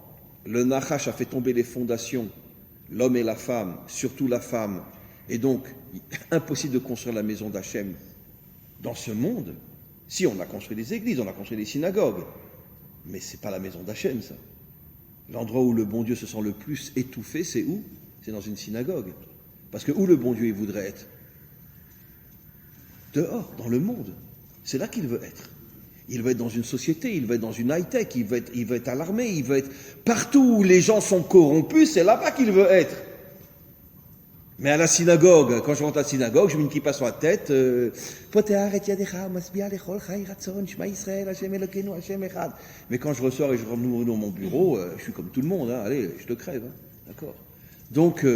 le Nachash a fait tomber les fondations, l'homme et la femme, surtout la femme, et donc, impossible de construire la maison d'Hachem dans ce monde. Si, on a construit des églises, on a construit des synagogues, mais ce n'est pas la maison d'Hachem, ça. L'endroit où le bon Dieu se sent le plus étouffé, c'est où? C'est dans une synagogue. Parce que où le bon Dieu il voudrait être? Dehors, dans le monde. C'est là qu'il veut être. Il veut être dans une société, il veut être dans une high-tech, il veut être à l'armée, il veut être partout où les gens sont corrompus, c'est là-bas qu'il veut être. Mais à la synagogue, quand je rentre à la synagogue, je mets une kippa sur la tête, mais quand je ressors et je rentre dans mon bureau, je suis comme tout le monde, hein, allez, je te crève, hein, d'accord. Donc,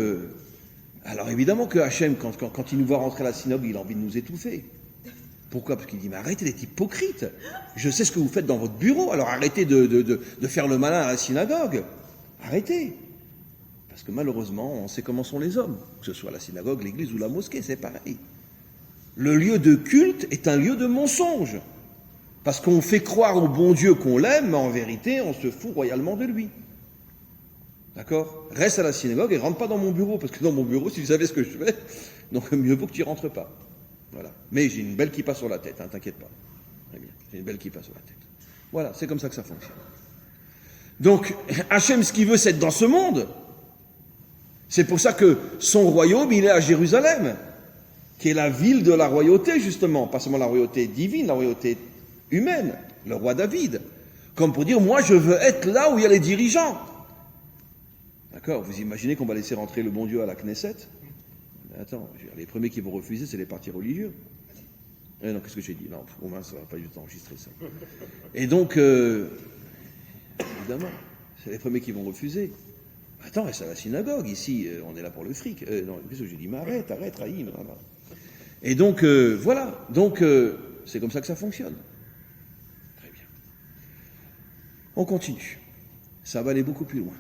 alors évidemment que Hachem, quand il nous voit rentrer à la synagogue, il a envie de nous étouffer. Pourquoi? Parce qu'il dit, mais arrêtez d'être hypocrite. Je sais ce que vous faites dans votre bureau, alors arrêtez de faire le malin à la synagogue. Arrêtez. Parce que malheureusement, on sait comment sont les hommes. Que ce soit la synagogue, l'église ou la mosquée, c'est pareil. Le lieu de culte est un lieu de mensonge. Parce qu'on fait croire au bon Dieu qu'on l'aime, mais en vérité, on se fout royalement de lui. D'accord? Reste à la synagogue et rentre pas dans mon bureau, parce que dans mon bureau, si tu savais ce que je fais, donc mieux vaut que tu rentres pas. Voilà. Mais j'ai une belle kippa sur la tête, hein, t'inquiète pas. Très bien. J'ai une belle kippa sur la tête. Voilà, c'est comme ça que ça fonctionne. Donc, Hachem, ce qu'il veut, c'est être dans ce monde. C'est pour ça que son royaume, il est à Jérusalem, qui est la ville de la royauté, justement. Pas seulement la royauté divine, la royauté humaine, le roi David. Comme pour dire, moi, je veux être là où il y a les dirigeants. D'accord? Vous imaginez qu'on va laisser rentrer le bon Dieu à la Knesset? Attends, les premiers qui vont refuser, c'est les partis religieux. Non, qu'est-ce que j'ai dit? Non, au moins, ça ne va pas du tout enregistrer ça. Et donc, évidemment, c'est les premiers qui vont refuser. Attends, reste à la synagogue, ici, on est là pour le fric. Non, qu'est-ce que j'ai dit? Mais arrête, Raïm. Et donc, voilà. Donc, c'est comme ça que ça fonctionne. Très bien. On continue. Ça va aller beaucoup plus loin.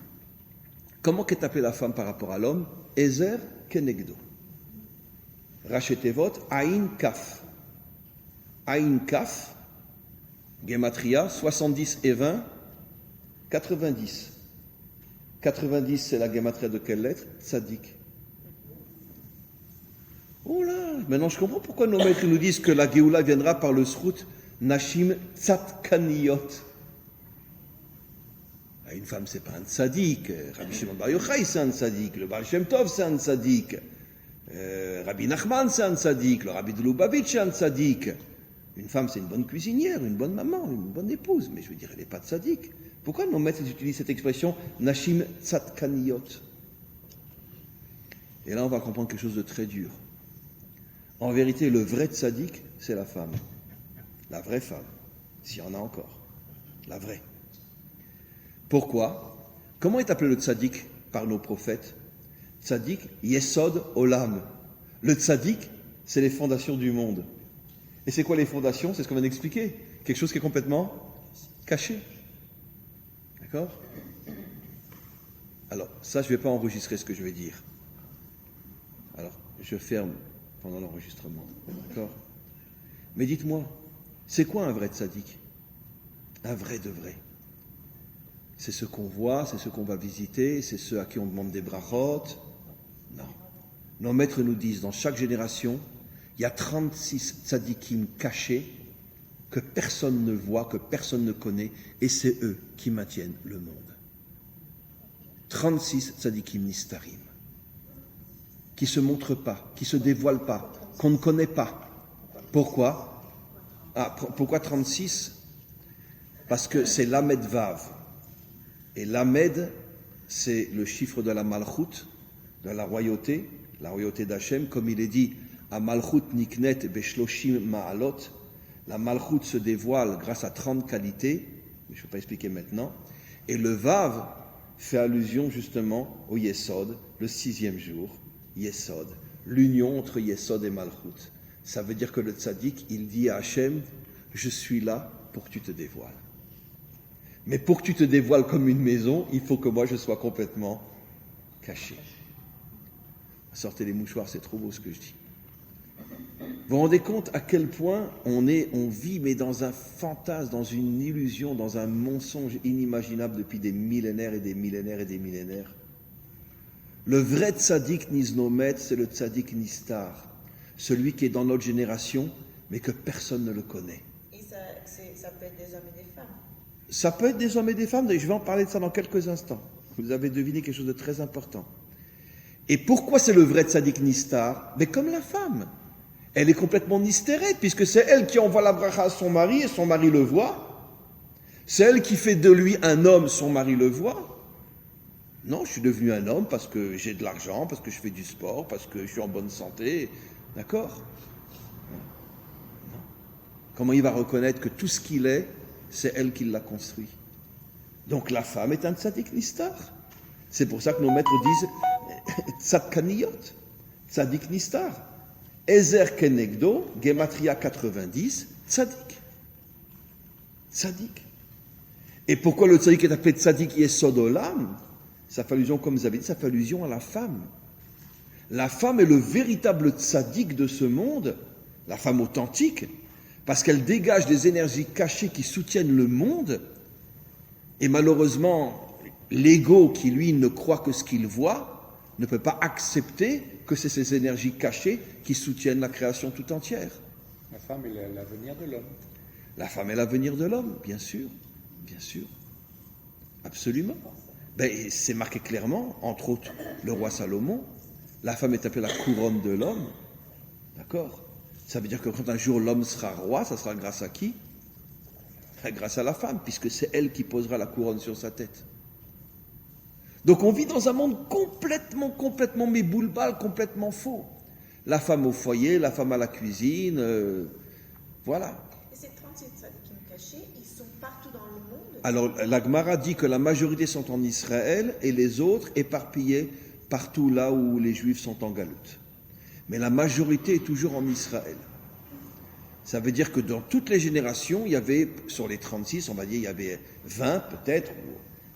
Comment qu'est appelée la femme par rapport à l'homme? Ezer kenegdo. Rachetevot, Aïn Kaf. Aïn Kaf, Gematria, 70 et 20, 90. 90, c'est la Gematria de quelle lettre? Tzadik. Oh là, maintenant je comprends pourquoi nos maîtres nous disent que la Géoula viendra par le srout Nashim Tzadkaniyot. Une femme, c'est pas un tzadik. Rabbi Shimon Bar Yochai, c'est un tzadik. Le Baal Shem Tov, c'est un tzadik. Rabbi Nachman, c'est un tzadik. Le Rabbi de Lubavitch, c'est un tzadik. Une femme, c'est une bonne cuisinière, une bonne maman, une bonne épouse. Mais je veux dire, elle n'est pas tzadik. Pourquoi nos maîtres utilisent cette expression Nashim Tzadkaniyot? Et là, on va comprendre quelque chose de très dur. En vérité, le vrai tzadik, c'est la femme. La vraie femme. S'il y en a encore. La vraie. Pourquoi? Comment est appelé le tzaddik par nos prophètes? Tzaddik, Yesod Olam. Le tzaddik, c'est les fondations du monde. Et c'est quoi les fondations? C'est ce qu'on vient d'expliquer. Quelque chose qui est complètement caché. D'accord? Alors, ça, je ne vais pas enregistrer ce que je vais dire. Alors, je ferme pendant l'enregistrement. D'accord? Mais dites-moi, c'est quoi un vrai tzaddik? Un vrai de vrai? C'est ceux qu'on voit, c'est ceux qu'on va visiter, c'est ceux à qui on demande des brachot. Non. Nos maîtres nous disent, dans chaque génération, il y a 36 tzadikim cachés que personne ne voit, que personne ne connaît, et c'est eux qui maintiennent le monde. 36 tzadikim nistarim, qui ne se montrent pas, qui ne se dévoilent pas, qu'on ne connaît pas. Pourquoi? Pourquoi 36? Parce que c'est l'Amed Vav. Et l'Amed, c'est le chiffre de la Malchut, de la royauté d'Hachem, comme il est dit, à Malchut Niknet Beshloshim Ma'alot, la Malchut se dévoile grâce à 30 qualités, mais je ne vais pas expliquer maintenant, et le Vav fait allusion justement au Yesod, le 6e jour, Yesod, l'union entre Yesod et Malchut. Ça veut dire que le tzaddik, il dit à Hachem, je suis là pour que tu te dévoiles. Mais pour que tu te dévoiles comme une maison, il faut que moi je sois complètement caché. Sortez les mouchoirs, c'est trop beau ce que je dis. Vous vous rendez compte à quel point on vit, mais dans un fantasme, dans une illusion, dans un mensonge inimaginable depuis des millénaires et des millénaires et des millénaires. Le vrai tzaddik niznomet, c'est le tzaddik nistar, celui qui est dans notre génération, mais que personne ne le connaît. Et ça peut être des hommes et des femmes. Ça peut être des hommes et des femmes, et je vais en parler de ça dans quelques instants. Vous avez deviné quelque chose de très important. Et pourquoi c'est le vrai tzaddik nistar? Mais comme la femme. Elle est complètement nistérée, puisque c'est elle qui envoie la bracha à son mari, et son mari le voit. C'est elle qui fait de lui un homme, son mari le voit. Non, je suis devenu un homme parce que j'ai de l'argent, parce que je fais du sport, parce que je suis en bonne santé. D'accord? Non. Comment il va reconnaître que tout ce qu'il est, c'est elle qui l'a construit? Donc la femme est un tzaddik nistar. C'est pour ça que nos maîtres disent tzadkaniyot, tzaddik nistar. Ezer kenegdo, Gematria 90, tzaddik. Tzaddik. Et pourquoi le tzaddik est appelé tzaddik yesod olam? Ça fait allusion, comme vous avez dit, ça fait allusion à la femme. La femme est le véritable tzaddik de ce monde, la femme authentique, parce qu'elle dégage des énergies cachées qui soutiennent le monde. Et malheureusement, l'ego qui, lui, ne croit que ce qu'il voit, ne peut pas accepter que c'est ces énergies cachées qui soutiennent la création tout entière. La femme est l'avenir de l'homme. La femme est l'avenir de l'homme, bien sûr, absolument. Ben, c'est marqué clairement, entre autres, le roi Salomon, la femme est appelée la couronne de l'homme, d'accord? Ça veut dire que quand un jour l'homme sera roi, ça sera grâce à qui? Grâce à la femme, puisque c'est elle qui posera la couronne sur sa tête. Donc on vit dans un monde complètement méboulbal, complètement faux. La femme au foyer, la femme à la cuisine, voilà. Et ces 36 tzadikim cachés, ils sont partout dans le monde. Alors la Gemara dit que la majorité sont en Israël et les autres éparpillés partout là où les Juifs sont en galoute. Mais la majorité est toujours en Israël. Ça veut dire que dans toutes les générations, il y avait, sur les 36, on va dire, il y avait 20 peut-être,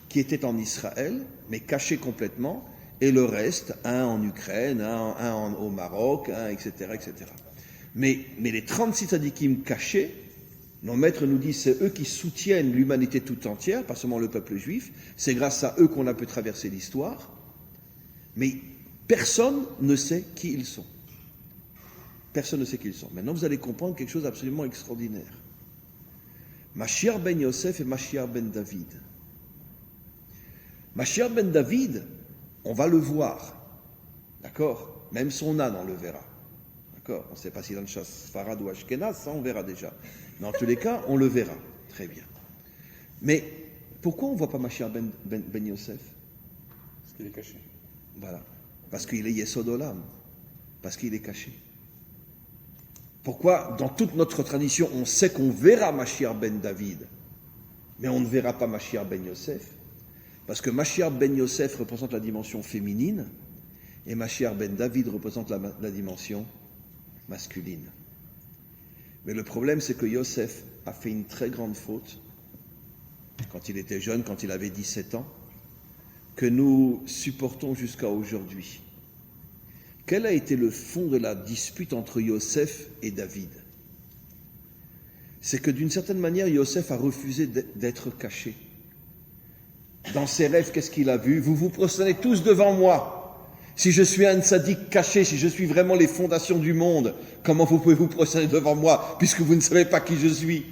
qui étaient en Israël, mais cachés complètement, et le reste, un en Ukraine, un au Maroc, etc., etc. Mais les 36 tzadikim cachés, nos maîtres nous disent, c'est eux qui soutiennent l'humanité tout entière, pas seulement le peuple juif, c'est grâce à eux qu'on a pu traverser l'histoire, mais personne ne sait qui ils sont. Personne ne sait qui ils sont. Maintenant, vous allez comprendre quelque chose d'absolument extraordinaire. Mashiach ben Yosef et Mashiach ben David. Mashiach ben David, on va le voir. D'accord? Même son âne, on le verra. D'accord? On ne sait pas s'il est en chasse Farad ou Ashkenaz, ça on verra déjà. Mais en tous les cas, on le verra. Très bien. Mais pourquoi on ne voit pas Mashiach ben Yosef? Parce qu'il est caché. Voilà. Parce qu'il est Yesod Olam. Parce qu'il est caché. Pourquoi, dans toute notre tradition, on sait qu'on verra Mashiach ben David, mais on ne verra pas Mashiach ben Yosef? Parce que Mashiach ben Yosef représente la dimension féminine, et Mashiach ben David représente la dimension masculine. Mais le problème, c'est que Yosef a fait une très grande faute, quand il était jeune, quand il avait 17 ans, que nous supportons jusqu'à aujourd'hui. Quel a été le fond de la dispute entre Yosef et David? C'est que d'une certaine manière, Yosef a refusé d'être caché. Dans ses rêves, qu'est-ce qu'il a vu? Vous vous prosternez tous devant moi. Si je suis un tzaddik caché, si je suis vraiment les fondations du monde, comment vous pouvez vous prosterner devant moi, puisque vous ne savez pas qui je suis?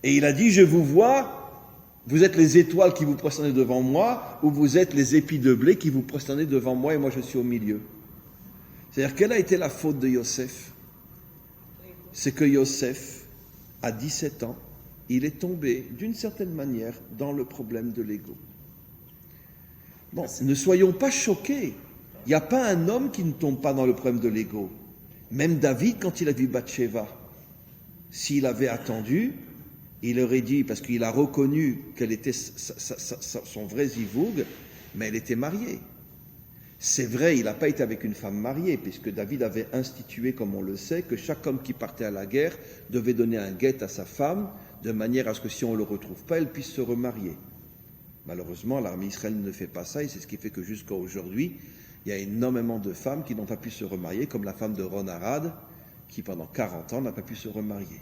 Et il a dit, je vous vois, vous êtes les étoiles qui vous prosternez devant moi, ou vous êtes les épis de blé qui vous prosternez devant moi, et moi je suis au milieu. C'est-à-dire, quelle a été la faute de Yosef? C'est que Yosef, à 17 ans, il est tombé, d'une certaine manière, dans le problème de l'ego. Bon, ne soyons pas choqués. Il n'y a pas un homme qui ne tombe pas dans le problème de l'ego. Même David, quand il a vu Bathsheba, s'il avait attendu, il aurait dit, parce qu'il a reconnu qu'elle était son vrai zivoug, mais elle était mariée. C'est vrai, il n'a pas été avec une femme mariée, puisque David avait institué, comme on le sait, que chaque homme qui partait à la guerre devait donner un guet à sa femme, de manière à ce que si on ne le retrouve pas, elle puisse se remarier. Malheureusement, l'armée israélienne ne fait pas ça, et c'est ce qui fait que jusqu'à aujourd'hui, il y a énormément de femmes qui n'ont pas pu se remarier, comme la femme de Ron Arad, qui pendant 40 ans n'a pas pu se remarier.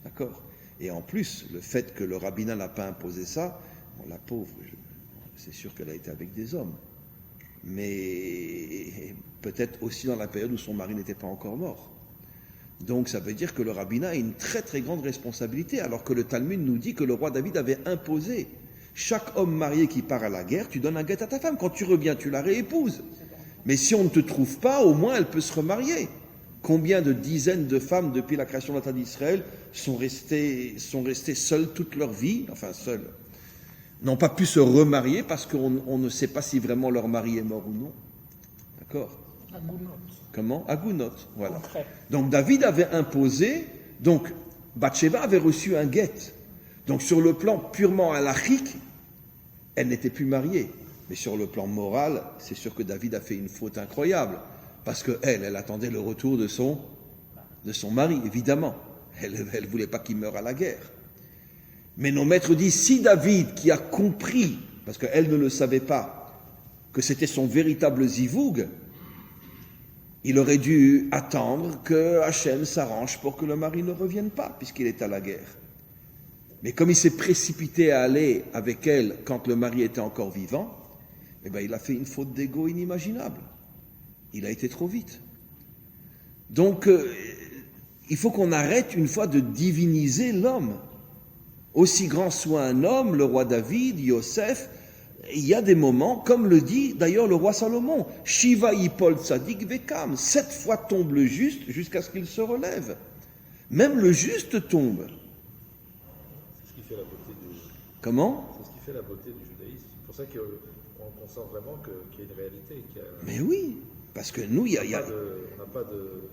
D'accord ? Et en plus, le fait que le rabbinat n'a pas imposé ça, bon, la pauvre, c'est sûr qu'elle a été avec des hommes. Mais peut-être aussi dans la période où son mari n'était pas encore mort. Donc ça veut dire que le rabbinat a une très très grande responsabilité, alors que le Talmud nous dit que le roi David avait imposé. Chaque homme marié qui part à la guerre, tu donnes un guet à ta femme. Quand tu reviens, tu la réépouses. Mais si on ne te trouve pas, au moins elle peut se remarier. Combien de dizaines de femmes, depuis la création de l'État d'Israël, sont restées seules toute leur vie, enfin seules, n'ont pas pu se remarier parce qu'on ne sait pas si vraiment leur mari est mort ou non. D'accord ? Comment ? Agounot, voilà. Donc David avait imposé, donc Bathsheba avait reçu un guet. Donc sur le plan purement halachique, elle n'était plus mariée. Mais sur le plan moral, c'est sûr que David a fait une faute incroyable. Parce qu'elle attendait le retour de son mari, évidemment. Elle ne voulait pas qu'il meure à la guerre. Mais nos maîtres disent, si David, qui a compris, parce qu'elle ne le savait pas, que c'était son véritable zivoug, il aurait dû attendre que Hachem s'arrange pour que le mari ne revienne pas, puisqu'il est à la guerre. Mais comme il s'est précipité à aller avec elle quand le mari était encore vivant, eh bien, il a fait une faute d'ego inimaginable. Il a été trop vite. Donc, il faut qu'on arrête une fois de diviniser l'homme. Aussi grand soit un homme, le roi David, Yosef, il y a des moments, comme le dit d'ailleurs le roi Salomon, Shiva yipol tzadik vekam, 7 fois tombe le juste jusqu'à ce qu'il se relève. Même le juste tombe. C'est ce qui fait la beauté du... Comment ? C'est ce qui fait la beauté du judaïsme. C'est pour ça qu'on sent vraiment qu'il y a une réalité. Mais oui, parce que nous, il y a... On n'a pas de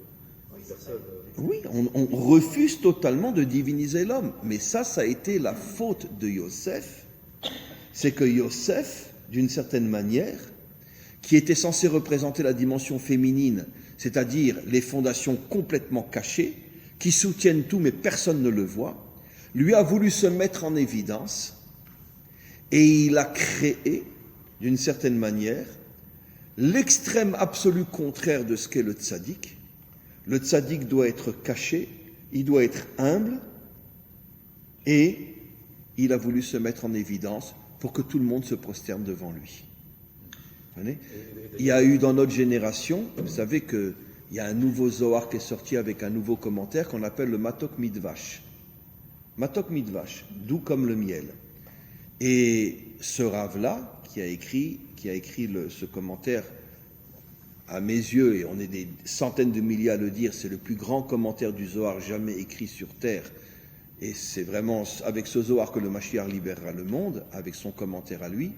personne... Oui, on refuse totalement de diviniser l'homme. Mais ça a été la faute de Yosef. C'est que Yosef, d'une certaine manière, qui était censé représenter la dimension féminine, c'est-à-dire les fondations complètement cachées, qui soutiennent tout mais personne ne le voit, lui a voulu se mettre en évidence et il a créé, d'une certaine manière, l'extrême absolu contraire de ce qu'est le tzaddik. Le tzaddik doit être caché, il doit être humble et il a voulu se mettre en évidence pour que tout le monde se prosterne devant lui. Vous voyez ? Il y a eu dans notre génération, vous savez qu'il y a un nouveau Zohar qui est sorti avec un nouveau commentaire qu'on appelle le Matok Midvash. Matok Midvash, doux comme le miel. Et ce Rav-là, qui a écrit ce commentaire, à mes yeux, et on est des centaines de milliers à le dire, c'est le plus grand commentaire du Zohar jamais écrit sur terre. Et c'est vraiment avec ce Zohar que le Mashiach libérera le monde, avec son commentaire à lui.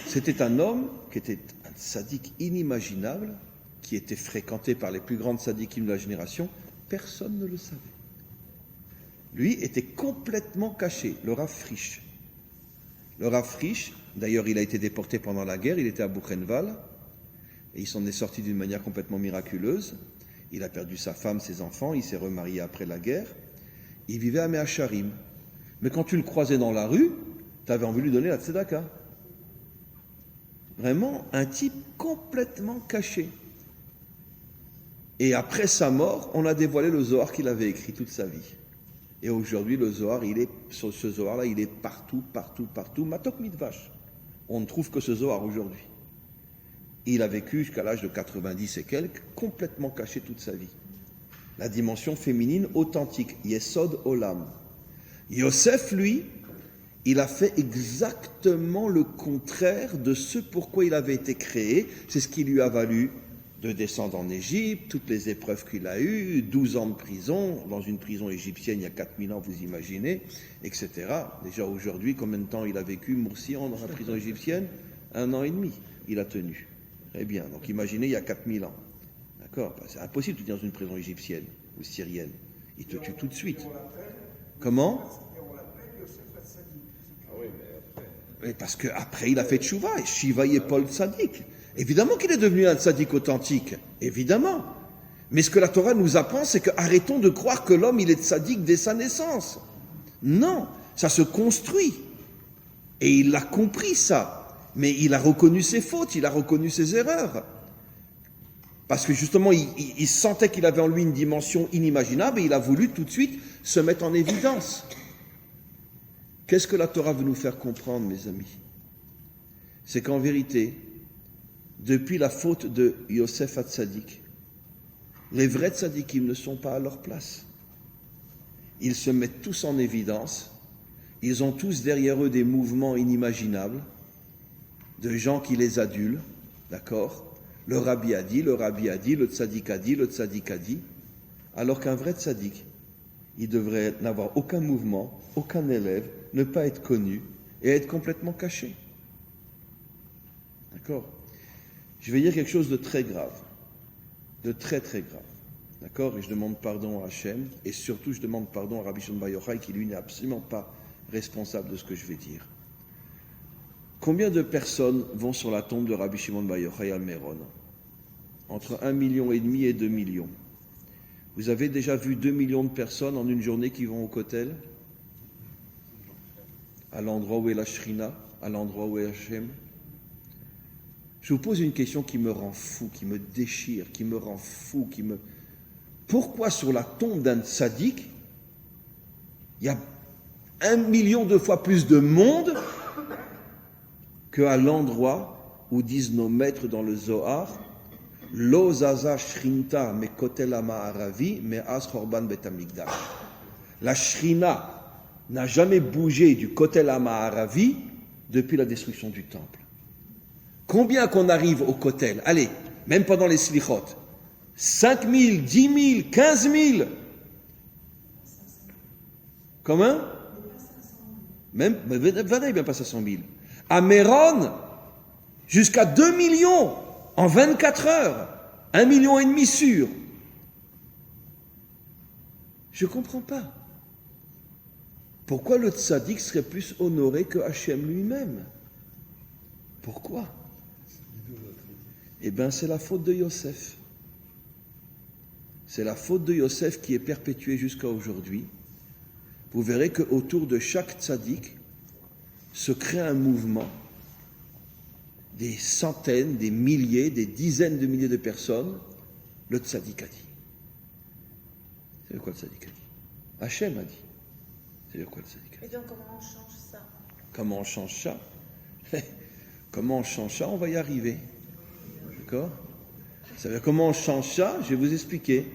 C'était un homme qui était un tzaddik inimaginable, qui était fréquenté par les plus grandes tzaddikim de la génération. Personne ne le savait. Lui était complètement caché, le Rav Frisch. Le Rav Frisch, d'ailleurs il a été déporté pendant la guerre, il était à Buchenwald, et il s'en est sorti d'une manière complètement miraculeuse. Il a perdu sa femme, ses enfants, il s'est remarié après la guerre. Il vivait à Meacharim. Mais quand tu le croisais dans la rue, tu avais envie de lui donner la tzedaka. Vraiment, un type complètement caché. Et après sa mort, on a dévoilé le Zohar qu'il avait écrit toute sa vie. Et aujourd'hui, le Zohar, ce Zohar-là, il est partout, partout, partout. Matok Midvash. On ne trouve que ce Zohar aujourd'hui. Il a vécu jusqu'à l'âge de 90 et quelques, complètement caché toute sa vie. La dimension féminine authentique, Yesod Olam. Yosef, lui, il a fait exactement le contraire de ce pourquoi il avait été créé. C'est ce qui lui a valu de descendre en Égypte, toutes les épreuves qu'il a eues, 12 ans de prison, dans une prison égyptienne il y a 4000 ans, vous imaginez, etc. Déjà aujourd'hui, combien de temps il a vécu, Moursian, dans la prison égyptienne ? 1 an et demi, il a tenu. Très bien, donc imaginez, il y a 4000 ans. D'accord ? C'est impossible de tenir dans une prison égyptienne ou syrienne. Il te tue tout de suite. Comment ? Oui, parce qu'après, il a fait tchouva, et Shiva Yepol Tzadik. Évidemment qu'il est devenu un tzaddik authentique, évidemment. Mais ce que la Torah nous apprend, c'est que arrêtons de croire que l'homme, il est tzaddik dès sa naissance. Non, ça se construit. Et il a compris ça. Mais il a reconnu ses fautes, il a reconnu ses erreurs. Parce que justement, il sentait qu'il avait en lui une dimension inimaginable et il a voulu tout de suite se mettre en évidence. Qu'est-ce que la Torah veut nous faire comprendre, mes amis ? C'est qu'en vérité, depuis la faute de Yosef Hatzadik, Les vrais tzadikim ne sont pas à leur place. Ils se mettent tous en évidence. Ils ont tous derrière eux des mouvements inimaginables, de gens qui les adulent, d'accord? Le rabbi a dit, le rabbi a dit, le tzadik a dit, le tzadik a dit. Alors qu'un vrai tzadik, il devrait n'avoir aucun mouvement, aucun élève, ne pas être connu et être complètement caché. D'accord? Je vais dire quelque chose de très grave, de très très grave. D'accord? Et je demande pardon à Hachem, et surtout je demande pardon à Rabbi Shimon Bar Yochai, qui lui n'est absolument pas responsable de ce que je vais dire. Combien de personnes vont sur la tombe de Rabbi Shimon Bar Yochai à Méron? Entre 1,5 million et 2 millions. Vous avez déjà vu 2 millions de personnes en une journée qui vont au Kotel? À l'endroit où est la Shrina, à l'endroit où est Hachem? Je vous pose une question qui me rend fou, qui me déchire, qui me rend fou, Pourquoi sur la tombe d'un tzaddik, il y a 1 million de fois plus de monde qu'à l'endroit où disent nos maîtres dans le Zohar, Lo zaza shrinta me kotel ha'ma'aravi me as chorban bet hamikdash. La shrina n'a jamais bougé du kotel ha'ma'aravi depuis la destruction du temple. Combien qu'on arrive au kotel? Allez, même pendant les slichot, 5 000, 10 000, 15 000. Comment? Même, bien pas 500 000. À Méron, jusqu'à 2 millions en 24 heures. 1,5 million sûr. Je ne comprends pas. Pourquoi le tzaddik serait plus honoré que Hachem lui-même? Pourquoi? Eh bien, c'est la faute de Yosef. C'est la faute de Yosef qui est perpétuée jusqu'à aujourd'hui. Vous verrez qu'autour de chaque tzaddik se crée un mouvement, des centaines, des milliers, des dizaines de milliers de personnes. Le tzaddik a dit. C'est quoi le tzaddik a dit? Hachem a dit. C'est quoi le tzaddik a dit? Et donc, comment on change ça? Comment on change ça? Comment on change ça? On va y arriver. D'accord? Vous savez comment on change ça? Je vais vous expliquer.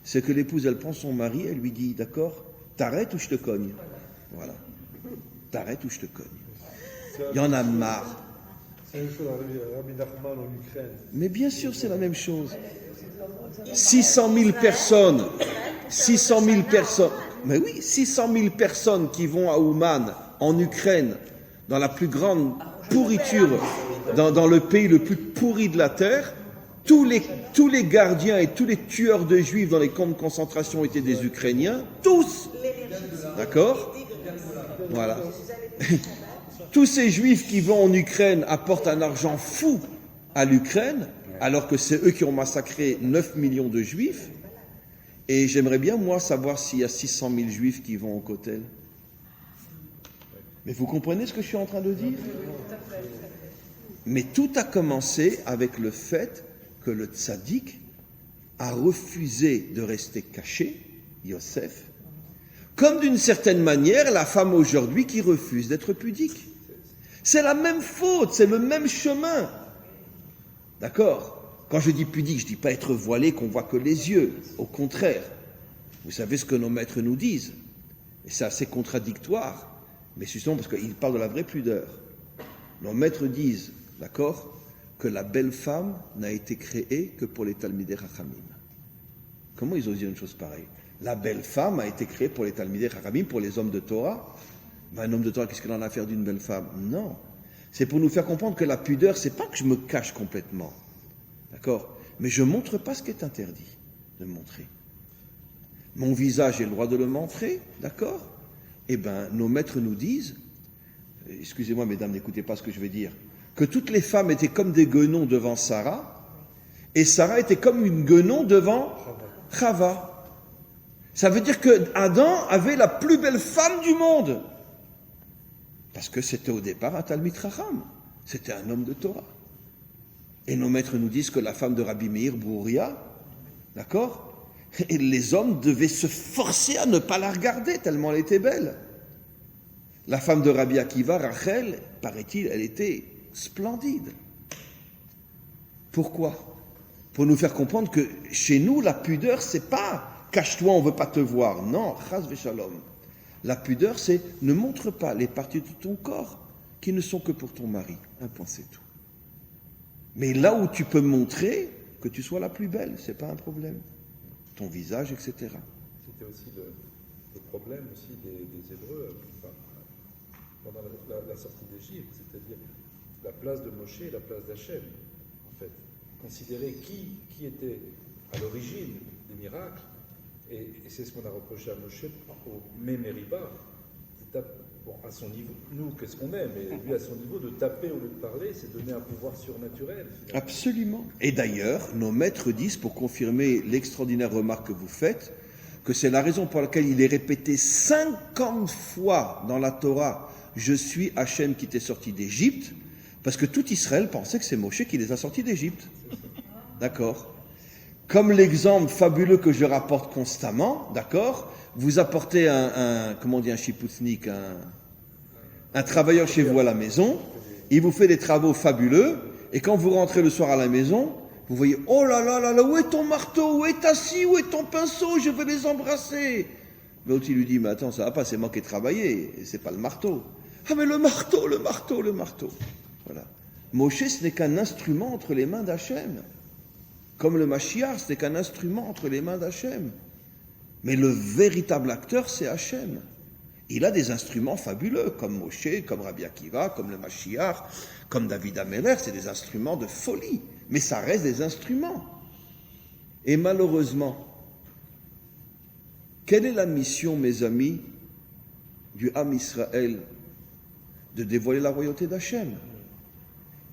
C'est que l'épouse, elle prend son mari, elle lui dit, d'accord, t'arrêtes ou je te cogne. Voilà. T'arrêtes ou je te cogne. Il y en a marre. C'est la même chose avec Rabbi Nachman en Ukraine. Mais bien sûr, c'est la même chose. 600 000 personnes. 600 000 personnes. Mais oui, 600 000 personnes qui vont à Ouman, en Ukraine, dans la plus grande pourriture, dans le pays le plus pourri de la terre. Tous les gardiens et tous les tueurs de juifs dans les camps de concentration étaient des Ukrainiens. Tous. D'accord? Voilà. Tous ces juifs qui vont en Ukraine apportent un argent fou à l'Ukraine, alors que c'est eux qui ont massacré 9 millions de juifs. Et j'aimerais bien, moi, savoir s'il y a 600 000 juifs qui vont au Kotel. Mais vous comprenez ce que je suis en train de dire? Mais tout a commencé avec le fait que le tzaddik a refusé de rester caché, Yosef, comme d'une certaine manière la femme aujourd'hui qui refuse d'être pudique. C'est la même faute, c'est le même chemin. D'accord? Quand je dis pudique, je ne dis pas être voilé qu'on voit que les yeux. Au contraire, vous savez ce que nos maîtres nous disent. Et c'est assez contradictoire, mais justement parce qu'ils parlent de la vraie pudeur. Nos maîtres disent, d'accord, que la belle femme n'a été créée que pour les Talmidei Chachamim. Comment ils osent dire une chose pareille? La belle femme a été créée pour les Talmidei Chachamim, pour les hommes de Torah. Ben, un homme de Torah, qu'est-ce qu'il en a à faire d'une belle femme? Non. C'est pour nous faire comprendre que la pudeur, c'est pas que je me cache complètement. D'accord? Mais je ne montre pas ce qui est interdit de montrer. Mon visage, j'ai le droit de le montrer, d'accord? Eh bien, nos maîtres nous disent, excusez-moi mesdames, n'écoutez pas ce que je vais dire, que toutes les femmes étaient comme des guenons devant Sarah, et Sarah était comme une guenon devant Chava. Ça veut dire que Adam avait la plus belle femme du monde. Parce que c'était au départ un Talmid Chacham. C'était un homme de Torah. Et nos maîtres nous disent que la femme de Rabbi Meir, Brouria, d'accord? Et les hommes devaient se forcer à ne pas la regarder, tellement elle était belle. La femme de Rabbi Akiva, Rachel, paraît-il, elle était splendide. Pourquoi? pour nous faire comprendre que chez nous, la pudeur, c'est pas cache-toi, on veut pas te voir. Non, chas v'shalom. La pudeur, c'est ne montre pas les parties de ton corps qui ne sont que pour ton mari. Un point, c'est tout. Mais là où tu peux montrer que tu sois la plus belle, c'est pas un problème. Ton visage, etc. C'était aussi le problème aussi des Hébreux pendant la sortie d'Égypte, c'est-à-dire la place de Moshe et la place d'Hachem, en fait. Considérer qui était à l'origine des miracles, et c'est ce qu'on a reproché à Moshe au Mémériba, à son niveau, nous, qu'est-ce qu'on est, mais lui, à son niveau, de taper au lieu de parler, c'est donner un pouvoir surnaturel. Finalement. Absolument. Et d'ailleurs, nos maîtres disent, pour confirmer l'extraordinaire remarque que vous faites, que c'est la raison pour laquelle il est répété 50 fois dans la Torah « Je suis Hachem qui t'est sorti d'Égypte », parce que tout Israël pensait que c'est Moshe qui les a sortis d'Égypte. D'accord ? Comme l'exemple fabuleux que je rapporte constamment, d'accord ? Vous apportez comment on dit, un chipoutnik, un travailleur chez vous à la maison, il vous fait des travaux fabuleux, et quand vous rentrez le soir à la maison, vous voyez, oh là là là là, où est ton marteau, où est ta scie, où est ton pinceau, je veux les embrasser. L'autre, il lui dit, mais attends, ça va pas, c'est moi qui ai travaillé, c'est pas le marteau. Ah mais le marteau. Voilà. Moshe, ce n'est qu'un instrument entre les mains d'Hachem. Comme le Mashiach, ce n'est qu'un instrument entre les mains d'Hachem. Mais le véritable acteur, c'est Hachem. Il a des instruments fabuleux, comme Moshe, comme Rabbi Akiva, comme le Mashiach, comme David Ameler, c'est des instruments de folie. Mais ça reste des instruments. Et malheureusement, quelle est la mission, mes amis, du Ham Israël, de dévoiler la royauté d'Hachem?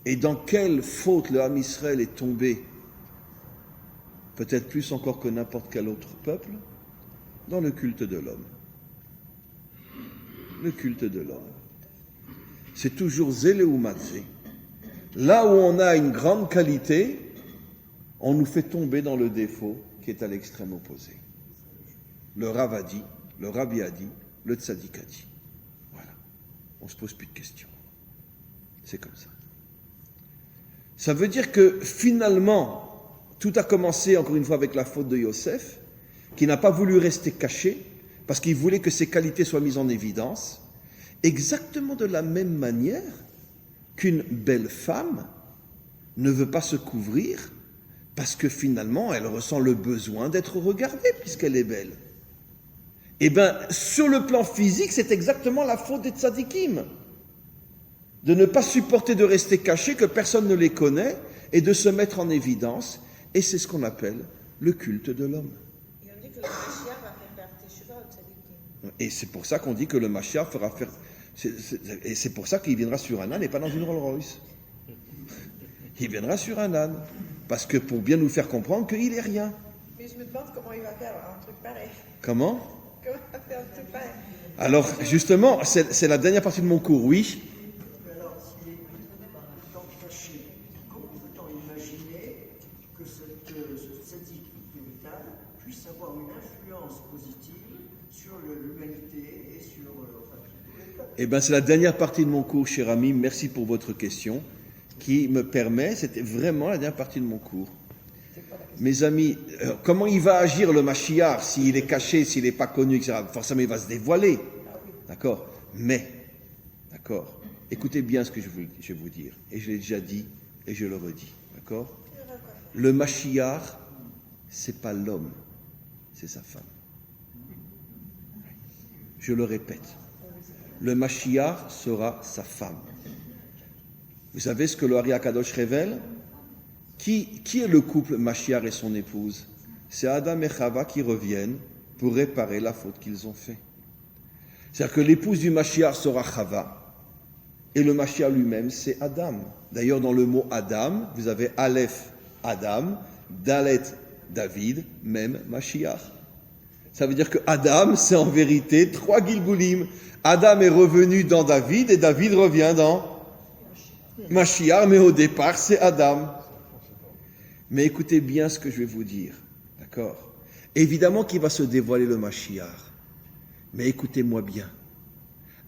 Et dans quelle faute le Ham Israël est tombé, peut-être plus encore que n'importe quel autre peuple? Dans le culte de l'homme. Le culte de l'homme. C'est toujours zélé ou matzé. Là où on a une grande qualité, on nous fait tomber dans le défaut qui est à l'extrême opposé. Le Rav a dit, le Rabbi a dit, le Tzadik a dit. Voilà. On se pose plus de questions. C'est comme ça. Ça veut dire que finalement, tout a commencé encore une fois avec la faute de Yosef, qui n'a pas voulu rester caché, parce qu'il voulait que ses qualités soient mises en évidence, exactement de la même manière qu'une belle femme ne veut pas se couvrir, parce que finalement, elle ressent le besoin d'être regardée, puisqu'elle est belle. Eh bien, sur le plan physique, c'est exactement la faute des tzadikim, de ne pas supporter de rester caché, que personne ne les connaît, et de se mettre en évidence, et c'est ce qu'on appelle le culte de l'homme. Et on dit que le Mashiach va faire teshuva au tzadikim. Et c'est pour ça qu'on dit que le Mashiach fera faire... Et c'est pour ça qu'il viendra sur un âne et pas dans une Rolls Royce. Il viendra sur un âne. Parce que pour bien nous faire comprendre qu'il est rien. Mais je me demande comment il va faire un truc pareil. Comment? Comment il va faire un truc pareil? Alors, justement, c'est la dernière partie de mon cours, oui. Alors, s'il est tant caché, comment peut-on imaginer que ce tzaddik véritable puisse avoir une influence positive sur l'humanité et sur tous les peuples? Eh bien, c'est la dernière partie de mon cours, cher ami. Merci pour votre question, qui me permet, c'était vraiment la dernière partie de mon cours. Mes amis, comment il va agir le Mashiach s'il est caché, s'il n'est pas connu, etc. Forcément, il va se dévoiler. D'accord? Mais, d'accord, écoutez bien ce que je vais vous dire. Et je l'ai déjà dit, et je le redis. D'accord? Le Mashiach, c'est pas l'homme, c'est sa femme. Je le répète. Le Mashiach sera sa femme. Vous savez ce que le Hari HaKadosh révèle? Qui est le couple Mashiach et son épouse? C'est Adam et Chava qui reviennent pour réparer la faute qu'ils ont faite. C'est-à-dire que l'épouse du Mashiach sera Chava, et le Mashiach lui-même, c'est Adam. D'ailleurs, dans le mot Adam, vous avez Aleph, Adam, Dalet, David, même Mashiach. Ça veut dire que Adam, c'est en vérité 3 Gilgulim. Adam est revenu dans David, et David revient dans Mashiach, mais au départ, c'est Adam. Mais écoutez bien ce que je vais vous dire, d'accord? Évidemment qu'il va se dévoiler le Mashiach, mais écoutez-moi bien.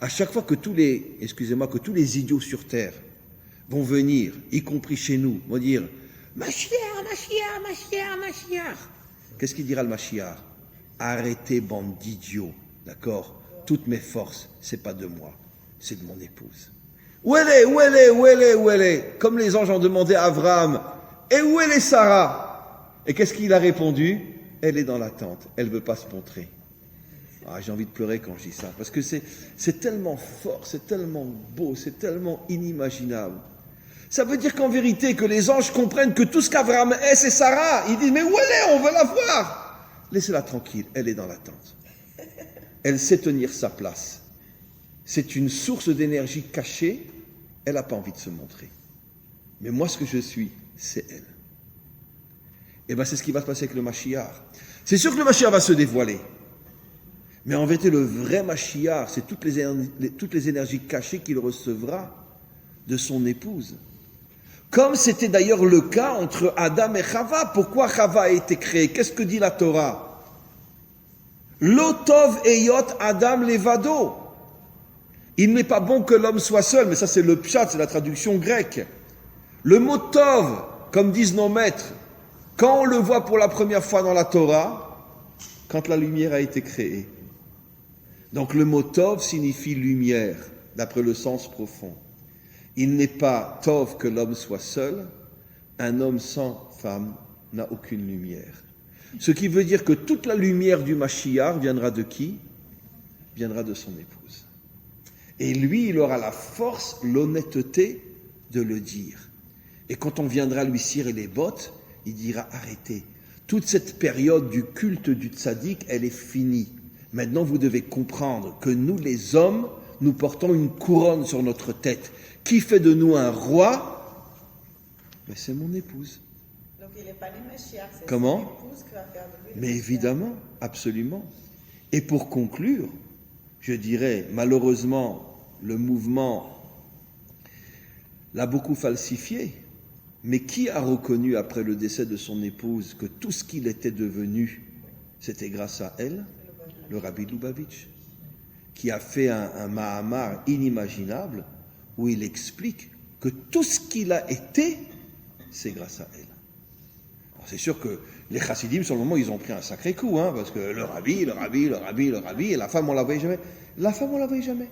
À chaque fois que tous les idiots sur terre vont venir, y compris chez nous, vont dire Mashiach, Mashiach. Qu'est-ce qu'il dira le Mashiach? Arrêtez, bande d'idiots, d'accord? Toutes mes forces, c'est pas de moi, c'est de mon épouse. Où elle est? Où elle est? Où elle est? Où elle est? Comme les anges ont demandé à Abraham, et où elle est Sarah? Et qu'est-ce qu'il a répondu? Elle est dans la tente, elle veut pas se montrer. Ah, j'ai envie de pleurer quand je dis ça, parce que c'est tellement fort, c'est tellement beau, c'est tellement inimaginable. Ça veut dire qu'en vérité, que les anges comprennent que tout ce qu'Abraham est, c'est Sarah. Ils disent, mais où elle est? On veut la voir. Laissez-la tranquille, elle est dans la tente. Elle sait tenir sa place. C'est une source d'énergie cachée, elle n'a pas envie de se montrer. Mais moi, ce que je suis, c'est elle. Et bien, c'est ce qui va se passer avec le Mashiach. C'est sûr que le Mashiach va se dévoiler. Mais en vérité, le vrai Mashiach, c'est toutes les énergies cachées qu'il recevra de son épouse. Comme c'était d'ailleurs le cas entre Adam et Chava. Pourquoi Chava a été créée? Qu'est-ce que dit la Torah? Lotov eyot Adam levado. Il n'est pas bon que l'homme soit seul, mais ça c'est le pshat, c'est la traduction grecque. Le mot tov, comme disent nos maîtres, quand on le voit pour la première fois dans la Torah, quand la lumière a été créée. Donc le mot tov signifie lumière, d'après le sens profond. Il n'est pas tov que l'homme soit seul, un homme sans femme n'a aucune lumière. Ce qui veut dire que toute la lumière du Mashiach viendra de qui? Viendra de son épouse. Et lui, il aura la force, l'honnêteté de le dire. Et quand on viendra lui cirer les bottes, il dira arrêtez. Toute cette période du culte du tzaddik, elle est finie. Maintenant, vous devez comprendre que nous, les hommes, nous portons une couronne sur notre tête. Qui fait de nous un roi? Mais c'est mon épouse. Donc il n'est pas le Mashiach, c'est Comment? son épouse qui va faire de lui le Mais Mashiach. évidemment, absolument. Et pour conclure, je dirais, malheureusement, le mouvement l'a beaucoup falsifié. Mais qui a reconnu après le décès de son épouse que tout ce qu'il était devenu, c'était grâce à elle? Le Rabbi Lubavitch, qui a fait un Mahamar inimaginable où il explique que tout ce qu'il a été, c'est grâce à elle. Alors c'est sûr que les chassidim, sur le moment, ils ont pris un sacré coup, parce que le rabbi, et la femme, on la voyait jamais. La femme, on la voyait jamais.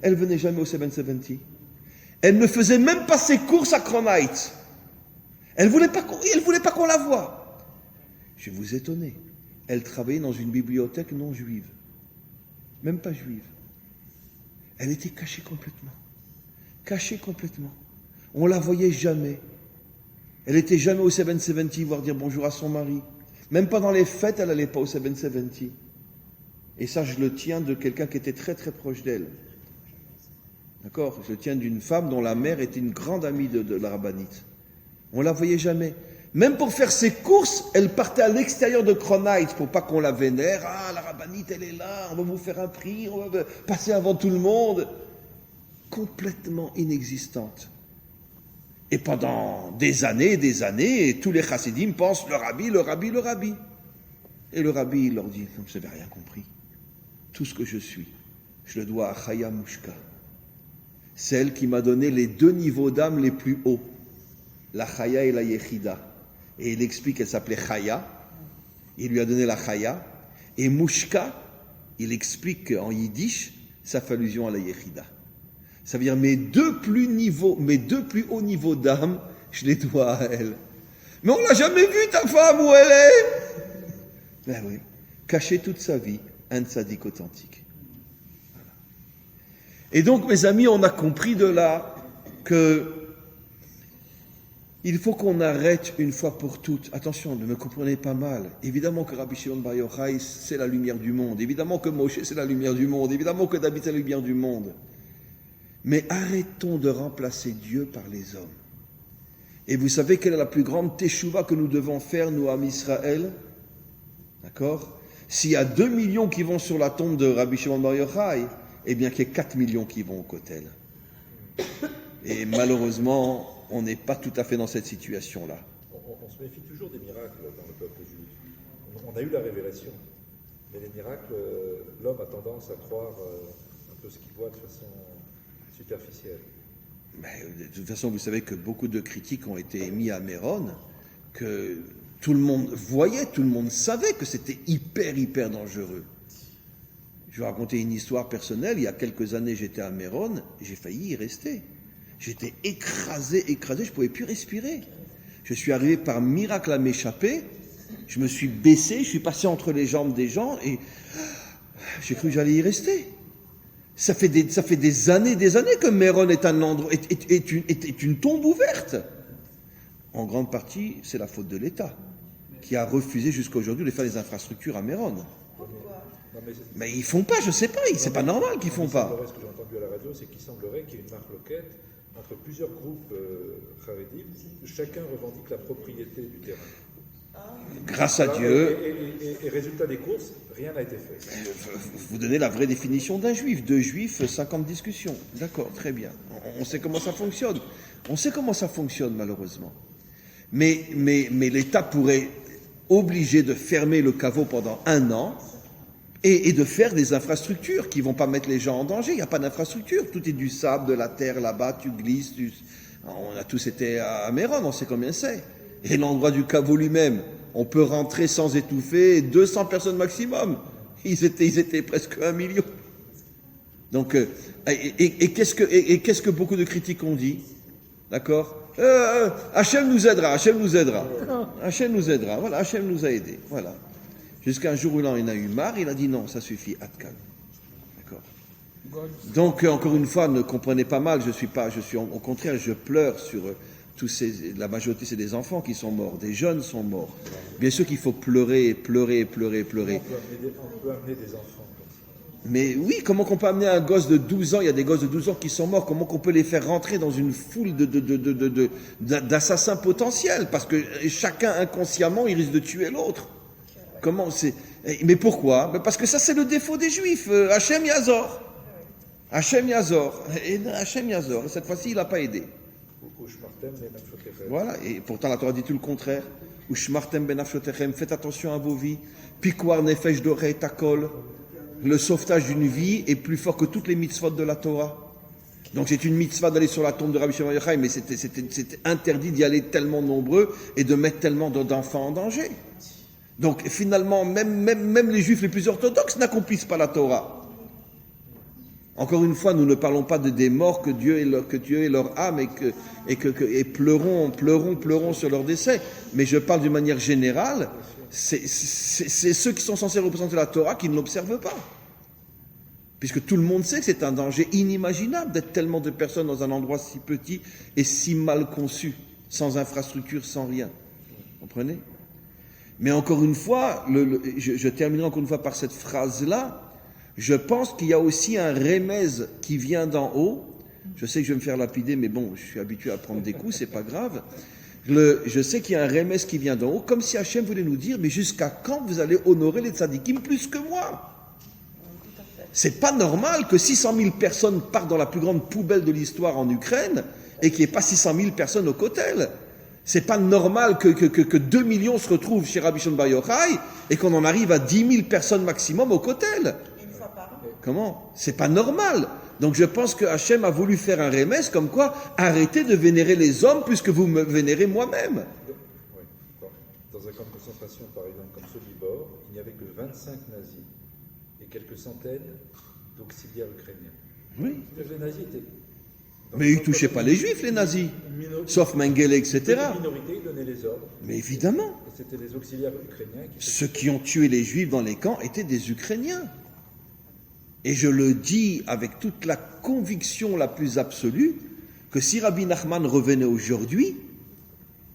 Elle venait jamais au 770. Elle ne faisait même pas ses courses à Cronite. Elle voulait pas qu'on la voie. Je vais vous étonner. Elle travaillait dans une bibliothèque non juive. Même pas juive. Elle était cachée complètement. Cachée complètement. On la voyait jamais. Elle était jamais au 770 voir dire bonjour à son mari. Même pas dans les fêtes, elle n'allait pas au 770. Et ça, je le tiens de quelqu'un qui était très très proche d'elle. D'accord? Je le tiens d'une femme dont la mère était une grande amie de la rabbinite. On la voyait jamais. Même pour faire ses courses, elle partait à l'extérieur de Cronite pour pas qu'on la vénère. Ah, la rabbinite, elle est là, on va vous faire un prix, on va passer avant tout le monde. Complètement inexistante. Et pendant des années, tous les chassidim pensent le rabbi. Et le rabbi, il leur dit, vous n'avez rien compris. Tout ce que je suis, je le dois à Chaya Mushka. Celle qui m'a donné les deux niveaux d'âme les plus hauts. La Chaya et la Yechida. Et il explique qu'elle s'appelait Chaya. Il lui a donné la Chaya. Et Mushka, il explique qu'en yiddish, ça fait allusion à la Yechida. Ça veut dire mes deux plus hauts niveaux d'âme, je les dois à elle. Mais on l'a jamais vu ta femme, où elle est? Ben oui, caché toute sa vie, un tzaddik authentique. Voilà. Et donc, mes amis, on a compris de là que il faut qu'on arrête une fois pour toutes. Attention, ne me comprenez pas mal. Évidemment que Rabbi Shimon Bar Yochai, c'est la lumière du monde. Évidemment que Moshe, c'est la lumière du monde. Évidemment que David, c'est la lumière du monde. Mais arrêtons de remplacer Dieu par les hommes. Et vous savez quelle est la plus grande teshuva que nous devons faire, nous, à Israël? D'accord? S'il y a 2 millions qui vont sur la tombe de Rabbi Shimon Bar Yochai, eh bien qu'il y ait 4 millions qui vont au kotel. Et malheureusement, on n'est pas tout à fait dans cette situation-là. On se méfie toujours des miracles dans le peuple juif. On a eu la révélation. Mais les miracles, l'homme a tendance à croire un peu ce qu'il voit de façon superficielle. Mais de toute façon, vous savez que beaucoup de critiques ont été émises à Méron que tout le monde voyait, tout le monde savait que c'était hyper dangereux. Je vais raconter une histoire personnelle. Il y a quelques années, j'étais à Méron, j'ai failli y rester. J'étais écrasé, je ne pouvais plus respirer. Je suis arrivé par miracle à m'échapper, je me suis baissé, je suis passé entre les jambes des gens et j'ai cru que j'allais y rester. Ça fait des années que Méron est un endroit, est une tombe ouverte. En grande partie, c'est la faute de l'État, qui a refusé jusqu'à aujourd'hui de faire les infrastructures à Méron. Mais ils font pas, je sais pas, c'est pas normal qu'ils font pas. Ce que j'ai entendu à la radio, c'est qu'il semblerait qu'il y ait une marloquette entre plusieurs groupes charédim. Chacun revendique la propriété du terrain. Grâce à Dieu. Et résultat des courses, rien n'a été fait. Vous donnez la vraie définition d'un juif. 2 juifs, 50 discussions. D'accord, très bien. On sait comment ça fonctionne. On sait comment ça fonctionne, malheureusement. Mais l'État pourrait obliger de fermer le caveau pendant 1 an et de faire des infrastructures qui ne vont pas mettre les gens en danger. Il n'y a pas d'infrastructure. Tout est du sable, de la terre là-bas, tu glisses. On a tous été à Méron, on sait combien c'est. Et l'endroit du caveau lui-même, on peut rentrer sans étouffer 200 personnes maximum. Ils étaient presque 1 million. Donc, qu'est-ce que beaucoup de critiques ont dit? D'accord? Hachem nous aidera, Hachem nous aidera. Hachem nous aidera, voilà, Hachem nous a aidés. Voilà. Jusqu'à un jour où il en a eu marre, il a dit non, ça suffit, Atkan. D'accord? Donc, encore une fois, ne comprenez pas mal, au contraire, je pleure sur la majorité, c'est des enfants qui sont morts, des jeunes sont morts. Bien sûr qu'il faut pleurer. On peut amener des enfants. Mais oui, comment qu'on peut amener un gosse de 12 ans, il y a des gosses de 12 ans qui sont morts, comment qu'on peut les faire rentrer dans une foule d'assassins potentiels? Parce que chacun inconsciemment, il risque de tuer l'autre. Comment c'est? Mais pourquoi? Parce que ça, c'est le défaut des Juifs. Hachem Yazor. Hachem Yazor. Et Hachem Yazor. Cette fois-ci, il n'a pas aidé. Voilà. Et pourtant, la Torah dit tout le contraire. Ushmartem benafshotechem. Faites attention à vos vies. Pikwar nefesh dorei takol. Le sauvetage d'une vie est plus fort que toutes les mitzvot de la Torah. Donc c'est une mitzvah d'aller sur la tombe de Rabbi Shimon Yochai, mais c'était interdit d'y aller tellement nombreux et de mettre tellement d'enfants en danger. Donc finalement, même les juifs les plus orthodoxes n'accomplissent pas la Torah. Encore une fois, nous ne parlons pas des morts, que Dieu est leur âme et pleurons sur leur décès. Mais je parle d'une manière générale, c'est ceux qui sont censés représenter la Torah qui ne l'observent pas. Puisque tout le monde sait que c'est un danger inimaginable d'être tellement de personnes dans un endroit si petit et si mal conçu, sans infrastructure, sans rien. Vous comprenez? Mais encore une fois, je terminerai encore une fois par cette phrase-là. Je pense qu'il y a aussi un remèze qui vient d'en haut. Je sais que je vais me faire lapider, mais bon, je suis habitué à prendre des coups, c'est pas grave. Je sais qu'il y a un remèze qui vient d'en haut, comme si Hachem voulait nous dire, mais jusqu'à quand vous allez honorer les tzadikim plus que moi? C'est pas normal que 600 000 personnes partent dans la plus grande poubelle de l'histoire en Ukraine et qu'il n'y ait pas 600 000 personnes au kotel. C'est pas normal que 2 millions se retrouvent chez Rabbi Shimon Bar Yochai et qu'on en arrive à 10 000 personnes maximum au kotel. Une fois par an. Comment? C'est pas normal. Donc je pense que Hachem a voulu faire un remèze comme quoi arrêtez de vénérer les hommes puisque vous me vénérez moi-même. Oui. Dans un camp de concentration, par exemple, comme Sobibor, il n'y avait que 25 nazis et quelques centaines d'auxiliaires ukrainiens. Oui. Les nazis étaient... Mais ils ne touchaient pas les juifs, les nazis. Sauf Mengele, etc. Les minorités, ils donnaient les ordres. Mais évidemment. Et c'était les auxiliaires ukrainiens qui... Ceux qui ont tué les juifs dans les camps étaient des Ukrainiens. Et je le dis avec toute la conviction la plus absolue, que si Rabbi Nachman revenait aujourd'hui,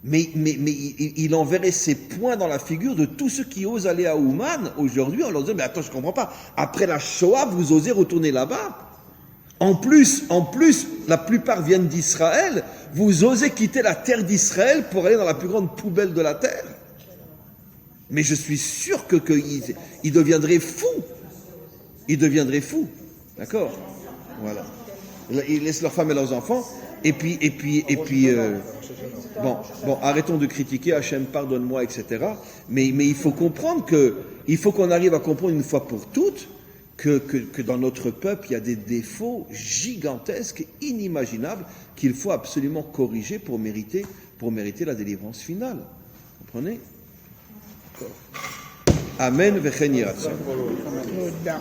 mais il enverrait ses poings dans la figure de tous ceux qui osent aller à Ouman aujourd'hui en leur disant, mais attends, je ne comprends pas, après la Shoah, vous osez retourner là-bas? En plus, la plupart viennent d'Israël, vous osez quitter la terre d'Israël pour aller dans la plus grande poubelle de la terre? Mais je suis sûr qu'ils deviendraient fous. Ils deviendraient fous. D'accord? Voilà. Ils laissent leurs femmes et leurs enfants. Et puis, bon, arrêtons de critiquer, Hachem, pardonne-moi, etc. Mais il faut comprendre il faut qu'on arrive à comprendre une fois pour toutes que dans notre peuple, il y a des défauts gigantesques, inimaginables, qu'il faut absolument corriger pour mériter la délivrance finale. Comprenez? Amen vechen yiratzon. תודה.